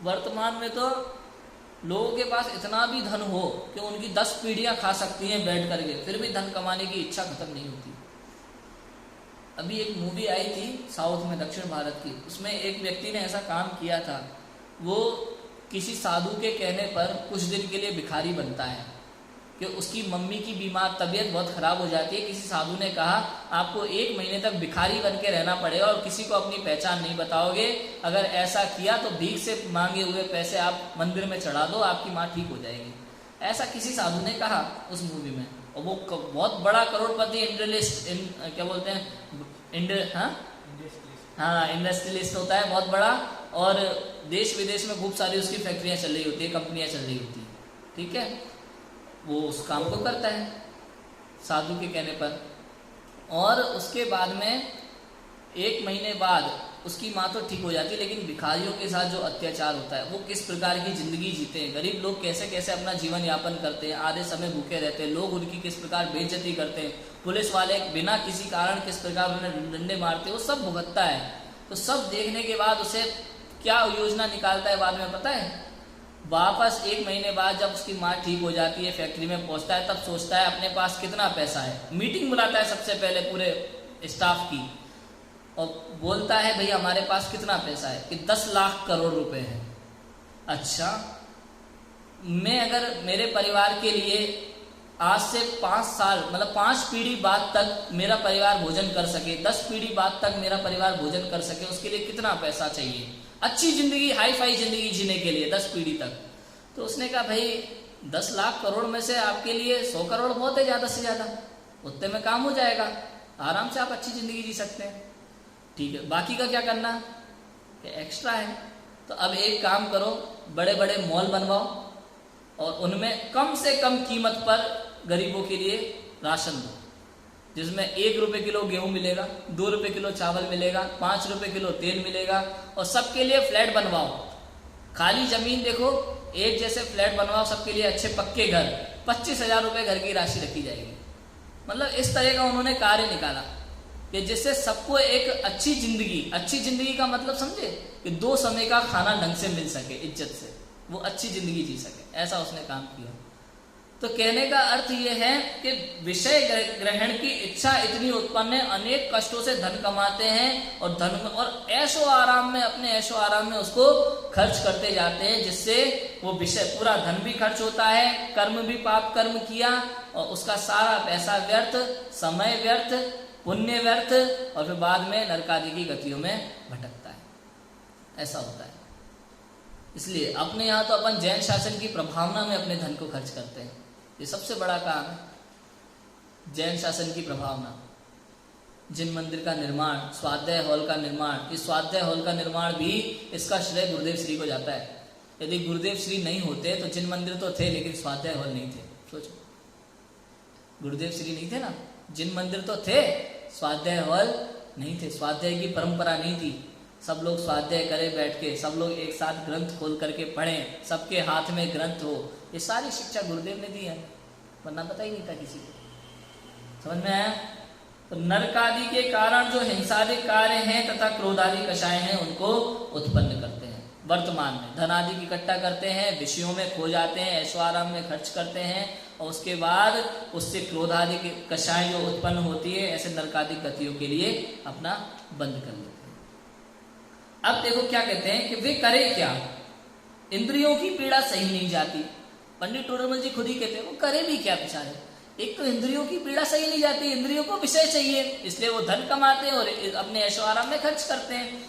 वर्तमान में तो लोगों के पास इतना भी धन हो कि उनकी 10 पीढ़ियां खा सकती हैं बैठ करके, फिर भी धन कमाने की इच्छा खत्म नहीं होती। अभी एक मूवी आई थी साउथ में, दक्षिण भारत की, उसमें एक व्यक्ति ने ऐसा काम किया था। वो किसी साधु के कहने पर कुछ दिन के लिए भिखारी बनता है कि उसकी मम्मी की बीमार तबीयत बहुत खराब हो जाती है। किसी साधु ने कहा आपको 1 महीने तक भिखारी बन के रहना पड़ेगा और किसी को अपनी पहचान नहीं बताओगे। अगर ऐसा किया तो भीख से मांगे हुए पैसे आप मंदिर में चढ़ा दो, आपकी माँ ठीक हो जाएगी। ऐसा किसी साधु ने कहा उस मूवी में। और वो बहुत बड़ा करोड़पति इंडस्ट्रियलिस्ट, क्या बोलते हैं, इंडस्ट्रियलिस्ट होता है बहुत बड़ा, और देश विदेश में खूब सारी उसकी फैक्ट्रियां चल रही होती है, कंपनियां चल रही होती है। ठीक है, वो उस काम को करता है साधु के कहने पर। और उसके बाद में 1 महीने बाद उसकी माँ तो ठीक हो जाती है, लेकिन भिखारियों के साथ जो अत्याचार होता है, वो किस प्रकार की जिंदगी जीते हैं, गरीब लोग कैसे कैसे अपना जीवन यापन करते हैं, आधे समय भूखे रहते हैं, लोग उनकी किस प्रकार बेइज्जती करते हैं, पुलिस वाले बिना किसी कारण किस प्रकार उन्हें डंडे मारते हैं, वो सब भुगतता है। तो सब देखने के बाद उसे क्या योजना निकालता है बाद में पता है? वापस 1 महीने बाद जब उसकी माँ ठीक हो जाती है, फैक्ट्री में पहुंचता है, तब सोचता है अपने पास कितना पैसा है। मीटिंग बुलाता है सबसे पहले पूरे स्टाफ की और बोलता है भाई हमारे पास कितना पैसा है, कि 10 लाख करोड़ रुपए है। अच्छा, मैं अगर मेरे परिवार के लिए आज से 5 साल, मतलब 5 पीढ़ी बाद तक मेरा परिवार भोजन कर सके, 10 पीढ़ी बाद तक मेरा परिवार भोजन कर सके, उसके लिए कितना पैसा चाहिए, अच्छी जिंदगी, हाई फाई जिंदगी जीने के लिए 10 पीढ़ी तक। तो उसने कहा भाई 10 लाख करोड़ में से आपके लिए 100 करोड़ बहुत है, ज्यादा से ज्यादा, उतने में काम हो जाएगा। आराम से आप अच्छी जिंदगी जी सकते हैं। ठीक है, बाकी का क्या करना है, एक्स्ट्रा है। तो अब एक काम करो, बड़े बड़े मॉल बनवाओ और उनमें कम से कम कीमत पर गरीबों के लिए राशन दो, जिसमें 1 रुपए किलो गेहूं मिलेगा, 2 रुपए किलो चावल मिलेगा, 5 रुपए किलो तेल मिलेगा, और सबके लिए फ्लैट बनवाओ। खाली जमीन देखो, एक जैसे फ्लैट बनवाओ सबके लिए, अच्छे पक्के घर, 25,000 रुपए घर की राशि रखी जाएगी। मतलब इस तरह का उन्होंने कार्य निकाला कि जिससे सबको एक अच्छी जिंदगी का मतलब समझे कि 2 समय का खाना ढंग से मिल सके, इज्जत से, वो अच्छी जिंदगी जी सके, ऐसा उसने काम किया। तो कहने का अर्थ यह है कि विषय ग्रहण की इच्छा इतनी उत्पन्न है, अनेक कष्टों से धन कमाते हैं और धन में और ऐशो आराम में, अपने ऐशो आराम में उसको खर्च करते जाते हैं, जिससे वो विषय पूरा धन भी खर्च होता है, कर्म भी पाप कर्म किया और उसका सारा पैसा व्यर्थ, समय व्यर्थ, पुण्य व्यर्थ, और फिर बाद में नरकादि की गतियों में भटकता है। ऐसा होता है। इसलिए अपने यहाँ तो अपन जैन शासन की प्रभावना में अपने धन को खर्च करते हैं, ये सबसे बड़ा काम है, जैन शासन की प्रभावना। जिन मंदिर का निर्माण, स्वाध्याय हॉल का निर्माण, इस स्वाध्याय हॉल का निर्माण भी इसका श्रेय गुरुदेव श्री को जाता है। यदि गुरुदेव श्री नहीं होते तो जिन मंदिर तो थे लेकिन स्वाध्याय हॉल नहीं थे। सोचो, गुरुदेव श्री नहीं थे ना, जिन मंदिर तो थे, स्वाध्याय हॉल नहीं थे, स्वाध्याय की परंपरा नहीं थी। सब लोग स्वाध्याय करें बैठ के, सब लोग एक साथ ग्रंथ खोल करके पढ़ें, सबके हाथ में ग्रंथ हो, ये सारी शिक्षा गुरुदेव ने दी है, वरना पता ही नहीं था किसी को। समझ में आया? तो नरक आदि के कारण जो हिंसादि कार्य हैं तथा क्रोधादि कषाय हैं उनको उत्पन्न करते हैं। वर्तमान में धन आदि की इकट्ठा करते हैं, विषयों में खो जाते हैं, ऐश्वर्य में खर्च करते हैं, और उसके बाद उससे क्रोधादि की कषाय जो उत्पन्न होती है, ऐसे नरकादि गतियों के लिए अपना बंद कर लेते हैं। अब देखो क्या कहते हैं कि वे करें क्या, इंद्रियों की पीड़ा सही नहीं जाती। पंडित टोडरमल जी खुद ही कहते हैं वो करे भी क्या बेचारे। एक तो इंद्रियों की पीड़ा सही नहीं जाती, इंद्रियों को विषय चाहिए, इसलिए वो धन कमाते हैं और अपने ऐशो-आराम में खर्च करते हैं,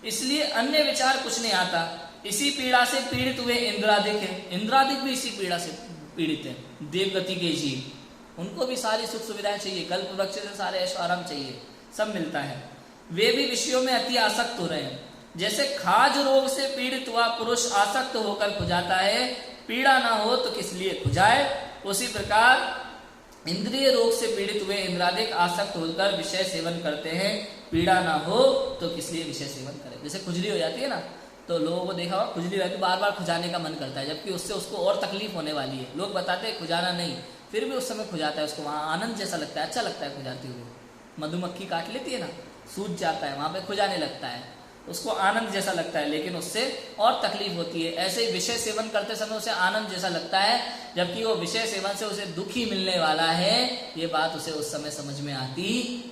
इसलिए अन्य विचार कुछ नहीं आता। इसी पीड़ा से पीड़ित हुए इंद्रादिक है, इंद्रादिक भी इसी पीड़ा से पीड़ित है। देवगति के जीव, उनको भी सारी सुख सुविधाएं चाहिए, कल्प वृक्ष से सारे ऐशो-आराम चाहिए, सब मिलता है। वे भी विषयों में अति आसक्त हो रहे हैं। जैसे खाज रोग से पीड़ित हुआ पुरुष आसक्त होकर खुजाता है, पीड़ा ना हो तो किस लिए खुजाए, उसी प्रकार इंद्रिय रोग से पीड़ित हुए इंद्रादिक आसक्त होकर विषय सेवन करते हैं, पीड़ा ना हो तो किस लिए विषय सेवन करें। जैसे खुजली हो जाती है ना, तो लोगों को देखा होगा खुजली रहती है, बार बार खुजाने का मन करता है, जबकि उससे उसको और तकलीफ होने वाली है। लोग बताते हैं खुजाना नहीं, फिर भी उस समय खुजाता है, उसको वहाँ आनंद जैसा लगता है, अच्छा लगता है खुजाती हुए। मधुमक्खी काट लेती है ना, सूज जाता है, वहाँ पे खुजाने लगता है, उसको आनंद जैसा लगता है, लेकिन उससे और तकलीफ होती है। ऐसे ही विषय सेवन करते समय उसे आनंद जैसा लगता है, जबकि वो विषय सेवन से उसे दुख ही मिलने वाला है, ये बात उसे उस समय समझ में आती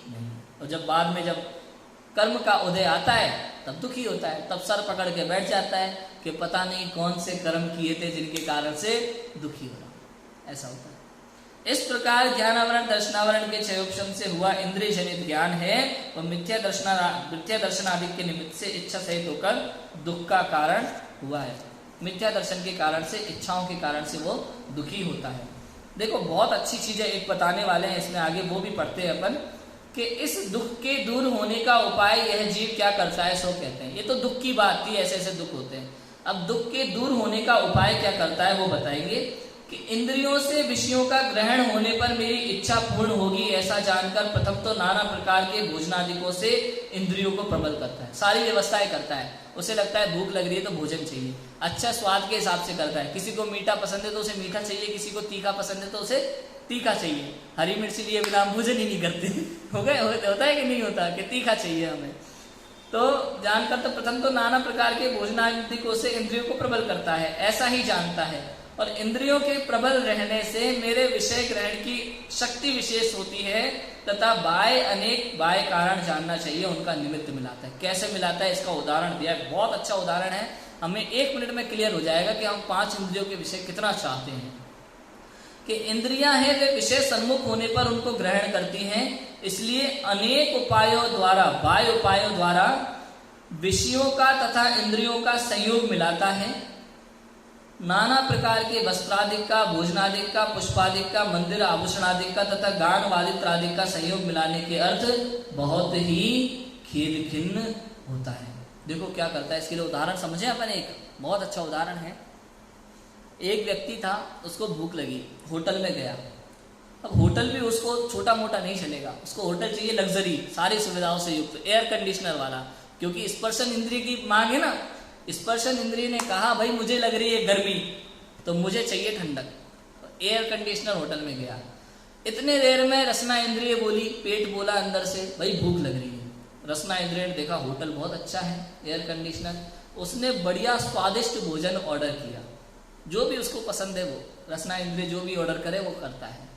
नहीं। और जब बाद में जब कर्म का उदय आता है तब दुखी होता है, तब सर पकड़ के बैठ जाता है कि पता नहीं कौन से कर्म किए थे जिनके कारण से दुखी हो रहा। ऐसा होता है। इस प्रकार ज्ञानावरण दर्शनावरण के क्षयोपशम से हुआ इंद्रिय जनित ज्ञान है, वह मिथ्या दर्शन आदि के निमित्त से इच्छा सहित होकर दुख का कारण हुआ है। मिथ्या दर्शन के कारण से, इच्छाओं के कारण से वो दुखी होता है। देखो बहुत अच्छी चीज है, एक बताने वाले हैं इसमें आगे, वो भी पढ़ते हैं अपन, कि इस दुख के दूर होने का उपाय यह जीव क्या करता है, सो कहते हैं। ये तो दुख की बात थी, ऐसे ऐसे दुख होते हैं। अब दुख के दूर होने का उपाय क्या करता है वो बताएंगे कि इंद्रियों से विषयों का ग्रहण होने पर मेरी इच्छा पूर्ण होगी ऐसा जानकर प्रथम तो नाना प्रकार के भोजनादिकों से इंद्रियों को प्रबल करता है, सारी व्यवस्थाएं करता है। उसे लगता है भूख लग रही है तो भोजन चाहिए, अच्छा स्वाद के हिसाब से करता है। किसी को मीठा पसंद है तो उसे मीठा चाहिए, किसी को तीखा पसंद है तो उसे तीखा चाहिए। हरी मिर्ची लिए बिना भोजन ही नहीं करते हो गए, होता है कि नहीं होता कि तीखा चाहिए हमें। तो जानकर तो प्रथम तो नाना प्रकार के भोजनादिकों से इंद्रियों को प्रबल करता है, ऐसा ही जानता है। और इंद्रियों के प्रबल रहने से मेरे विषय ग्रहण की शक्ति विशेष होती है, तथा बाय अनेक बाय कारण जानना चाहिए, उनका निमित्त मिलाता है। कैसे मिलाता है इसका उदाहरण दिया है, बहुत अच्छा उदाहरण है, हमें 1 मिनट में क्लियर हो जाएगा कि हम 5 इंद्रियों के विषय कितना चाहते हैं। कि इंद्रियां हैं वे विषय सन्मुख होने पर उनको ग्रहण करती हैं, इसलिए अनेक उपायों द्वारा, बाह्य उपायों द्वारा विषयों का तथा इंद्रियों का संयोग मिलाता है। नाना प्रकार के वस्त्रादिक का, भोजनादिक का, पुष्पादिक का, मंदिर आभूषणादिक का तथा गान वादित्र आदि का संयोग मिलाने के अर्थ बहुत ही खेद खिन्न होता है। देखो क्या करता है, इसके लिए उदाहरण समझे अपन। एक बहुत अच्छा उदाहरण है। एक व्यक्ति था, उसको भूख लगी, होटल में गया। अब होटल भी उसको छोटा मोटा नहीं चलेगा, उसको होटल चाहिए लग्जरी, सारी सुविधाओं से युक्त, एयर कंडीशनर वाला, क्योंकि स्पर्शन इंद्रिय की मांग है ना। स्पर्शन इंद्रिय ने कहा भाई मुझे लग रही है गर्मी, तो मुझे चाहिए ठंडक। एयर कंडीशनर होटल में गया। इतने देर में रसना इंद्रिय बोली, पेट बोला अंदर से भाई भूख लग रही है। रसना इंद्रिय ने देखा होटल बहुत अच्छा है, एयर कंडीशनर, उसने बढ़िया स्वादिष्ट भोजन ऑर्डर किया। जो भी उसको पसंद है वो रसना इंद्रिय जो भी ऑर्डर करे वो करता है।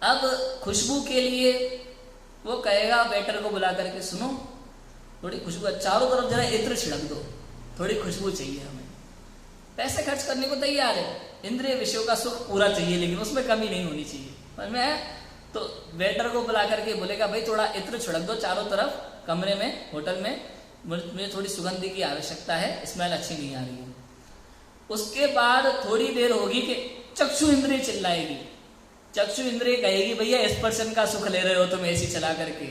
अब खुशबू के लिए वो कहेगा वेटर को बुला करके, सुनो थोड़ी खुशबू, चारों तरफ जरा इत्र छिड़क दो, थोड़ी खुशबू चाहिए हमें। पैसे खर्च करने को तैयार है, इंद्रिय विषयों का सुख पूरा चाहिए, लेकिन उसमें कमी नहीं होनी चाहिए। समझ में है? तो वेटर को बुला करके बोलेगा भाई थोड़ा इत्र छिड़क दो चारों तरफ कमरे में, होटल में, मुझे थोड़ी सुगंधी की आवश्यकता है, स्मेल अच्छी नहीं आ रही है। उसके बाद थोड़ी देर होगी कि चक्षु इंद्रिय चिल्लाएगी। चक्षु इंद्रिय कहेगी भैया स्पर्शन का सुख ले रहे हो तुम एसी चला करके,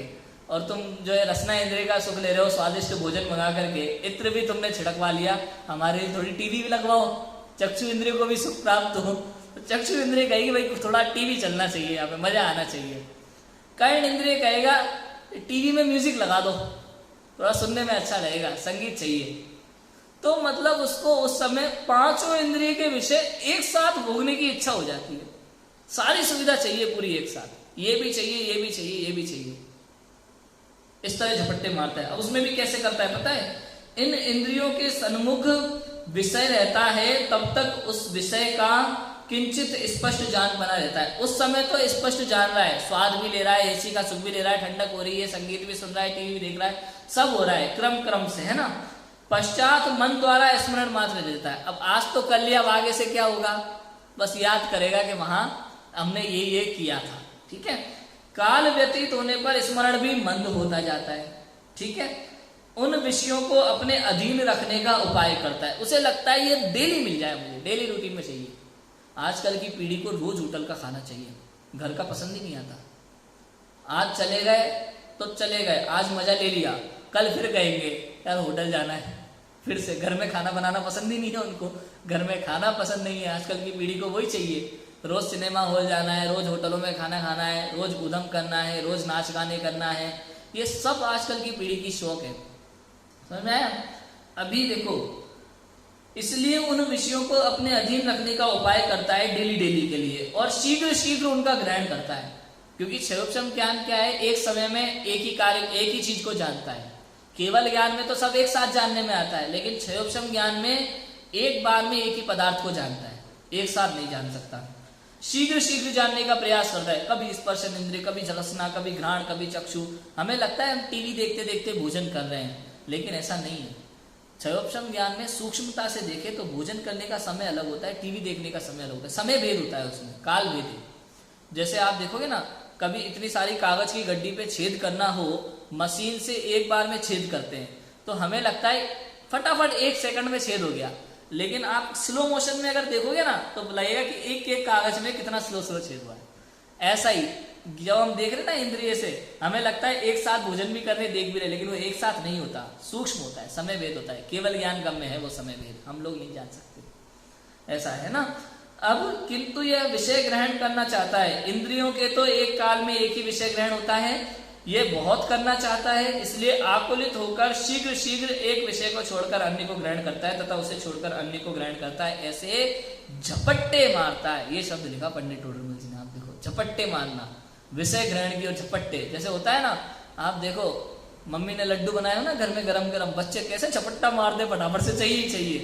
और तुम जो है रसना इंद्रिय का सुख ले रहे हो स्वादिष्ट भोजन मंगा करके, इत्र भी तुमने छिड़कवा लिया, हमारे लिए थोड़ी टीवी भी लगवाओ, चक्षु इंद्रिय को भी सुख प्राप्त हो। तो चक्षु इंद्रिय कहेगी भाई थोड़ा टीवी चलना चाहिए, यहाँ पे मजा आना चाहिए। कर्ण इंद्रिय कहेगा टीवी में म्यूजिक लगा दो, थोड़ा सुनने में अच्छा लगेगा, संगीत चाहिए। तो मतलब उसको उस समय पांचों इंद्रिय के विषय एक साथ भोगने की इच्छा हो जाती है, सारी सुविधा चाहिए पूरी एक साथ, ये भी चाहिए, ये भी चाहिए, ये भी चाहिए। इस तरह झपट्टे मारता है। अब उसमें भी कैसे करता है पता है? इन इंद्रियों के सन्मुख विषय रहता है तब तक उस विषय का किंचित स्पष्ट जान बना रहता है। उस समय तो स्पष्ट जान रहा है, स्वाद भी ले रहा है, एसी का सुख भी ले रहा है, ठंडक हो रही है, संगीत भी सुन रहा है, टीवी भी देख रहा है, सब हो रहा है क्रम क्रम से, है ना। पश्चात मन द्वारा स्मरण मात्र देता है। अब आज तो कर लिया, अब आगे से क्या होगा, बस याद करेगा कि वहां हमने ये किया था, ठीक है। काल व्यतीत होने पर स्मरण भी मंद होता जाता है, ठीक है। उन विषयों को अपने अधीन रखने का उपाय करता है। उसे लगता है ये डेली मिल जाए, मुझे डेली रूटीन में चाहिए। आजकल की पीढ़ी को रोज होटल का खाना चाहिए, घर का पसंद ही नहीं आता। आज चले गए तो चले गए, आज मजा ले लिया, कल फिर कहेंगे यार होटल जाना है, फिर से। घर में खाना बनाना पसंद ही नहीं है उनको, घर में खाना पसंद नहीं है। आजकल की पीढ़ी को वही चाहिए, रोज सिनेमा हॉल जाना है, रोज होटलों में खाना खाना है, रोज उधम करना है, रोज नाच गाने करना है। ये सब आजकल की पीढ़ी की शौक है, समझ में आया? अभी देखो, इसलिए उन विषयों को अपने अधीन रखने का उपाय करता है डेली डेली के लिए, और शीघ्र शीघ्र उनका ग्रहण करता है। क्योंकि क्षयोपशम ज्ञान क्या है, एक समय में एक ही कार्य, एक ही चीज को जानता है। केवल ज्ञान में तो सब एक साथ जानने में आता है, लेकिन क्षयोपशम ज्ञान में एक बार में एक ही पदार्थ को जानता है, एक साथ नहीं जान सकता। शीघ्र शीघ्र जानने का प्रयास करता है, कभी स्पर्शन इंद्रिय, कभी रसना, कभी घ्राण, कभी चक्षु। हमें लगता है हम टीवी देखते देखते भोजन कर रहे हैं, लेकिन ऐसा नहीं है। क्षयोपशम ज्ञान में सूक्ष्मता से देखे तो भोजन करने का समय अलग होता है, टीवी देखने का समय अलग होता है, समय भेद होता है उसमें, काल भेद है। जैसे आप देखोगे ना, कभी इतनी सारी कागज की गड्डी पे छेद करना हो, मशीन से एक बार में छेद करते हैं, तो हमें लगता है फटाफट 1 सेकंड में छेद हो गया, लेकिन आप स्लो मोशन में अगर देखोगे ना तो लगेगा कि एक एक कागज में कितना स्लो स्लो छेद हुआ है। ऐसा ही जब हम देख रहे ना इंद्रिय से, हमें लगता है एक साथ भोजन भी कर रहे, देख भी रहे, लेकिन वो एक साथ नहीं होता, सूक्ष्म होता है, समय भेद होता है। केवल ज्ञान गम्य है वो समय भेद, हम लोग नहीं जान सकते, ऐसा है ना। अब किंतु यह विषय ग्रहण करना चाहता है। इंद्रियों के तो एक काल में एक ही विषय ग्रहण होता है, ये बहुत करना चाहता है, इसलिए आकुलित होकर शीघ्र शीघ्र एक विषय को छोड़कर अन्य को ग्रहण करता है तथा उसे छोड़कर अन्य को ग्रहण करता है। ऐसे झपट्टे मारता है, ये शब्द लिखा पंडित टोडरमल जी ने। आप देखो, झपट्टे मारना, विषय ग्रहण की और झपट्टे, जैसे होता है ना, आप देखो मम्मी ने लड्डू बनाया हो ना घर में गरम गरम, बच्चे कैसे झपट्टा मार दे, फटाफट से चाहिए चाहिए।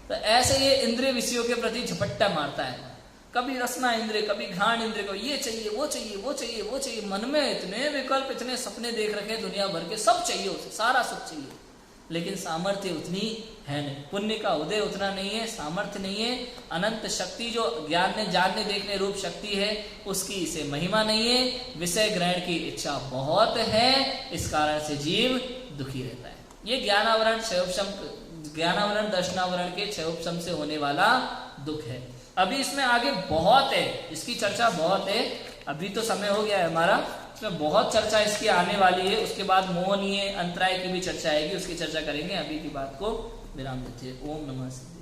तो ऐसे ये इंद्रिय विषयों के प्रति झपट्टा मारता है। कभी रसना इंद्रिय, कभी घ्राण इंद्रिय को ये चाहिए, वो चाहिए, वो चाहिए, वो चाहिए। मन में इतने विकल्प, इतने सपने देख रखे दुनिया भर के, सब चाहिए उसे, सारा सुख चाहिए, लेकिन सामर्थ्य उतनी है नहीं, पुण्य का उदय उतना नहीं है, सामर्थ्य नहीं है। अनंत शक्ति जो ज्ञान ने जानने देखने रूप शक्ति है, उसकी इसे महिमा नहीं है। विषय ग्रहण की इच्छा बहुत है, इस कारण से जीव दुखी रहता है। ये ज्ञानावरण क्षयोपशम ज्ञानावरण दर्शनावरण के क्षय उपशम से होने वाला दुख है। अभी इसमें आगे बहुत है, इसकी चर्चा बहुत है, अभी तो समय हो गया है हमारा, इसमें बहुत चर्चा इसकी आने वाली है। उसके बाद मोहनीय अंतराय की भी चर्चा आएगी, उसकी चर्चा करेंगे। अभी की बात को विराम देते हैं। ओम नमः शिवाय।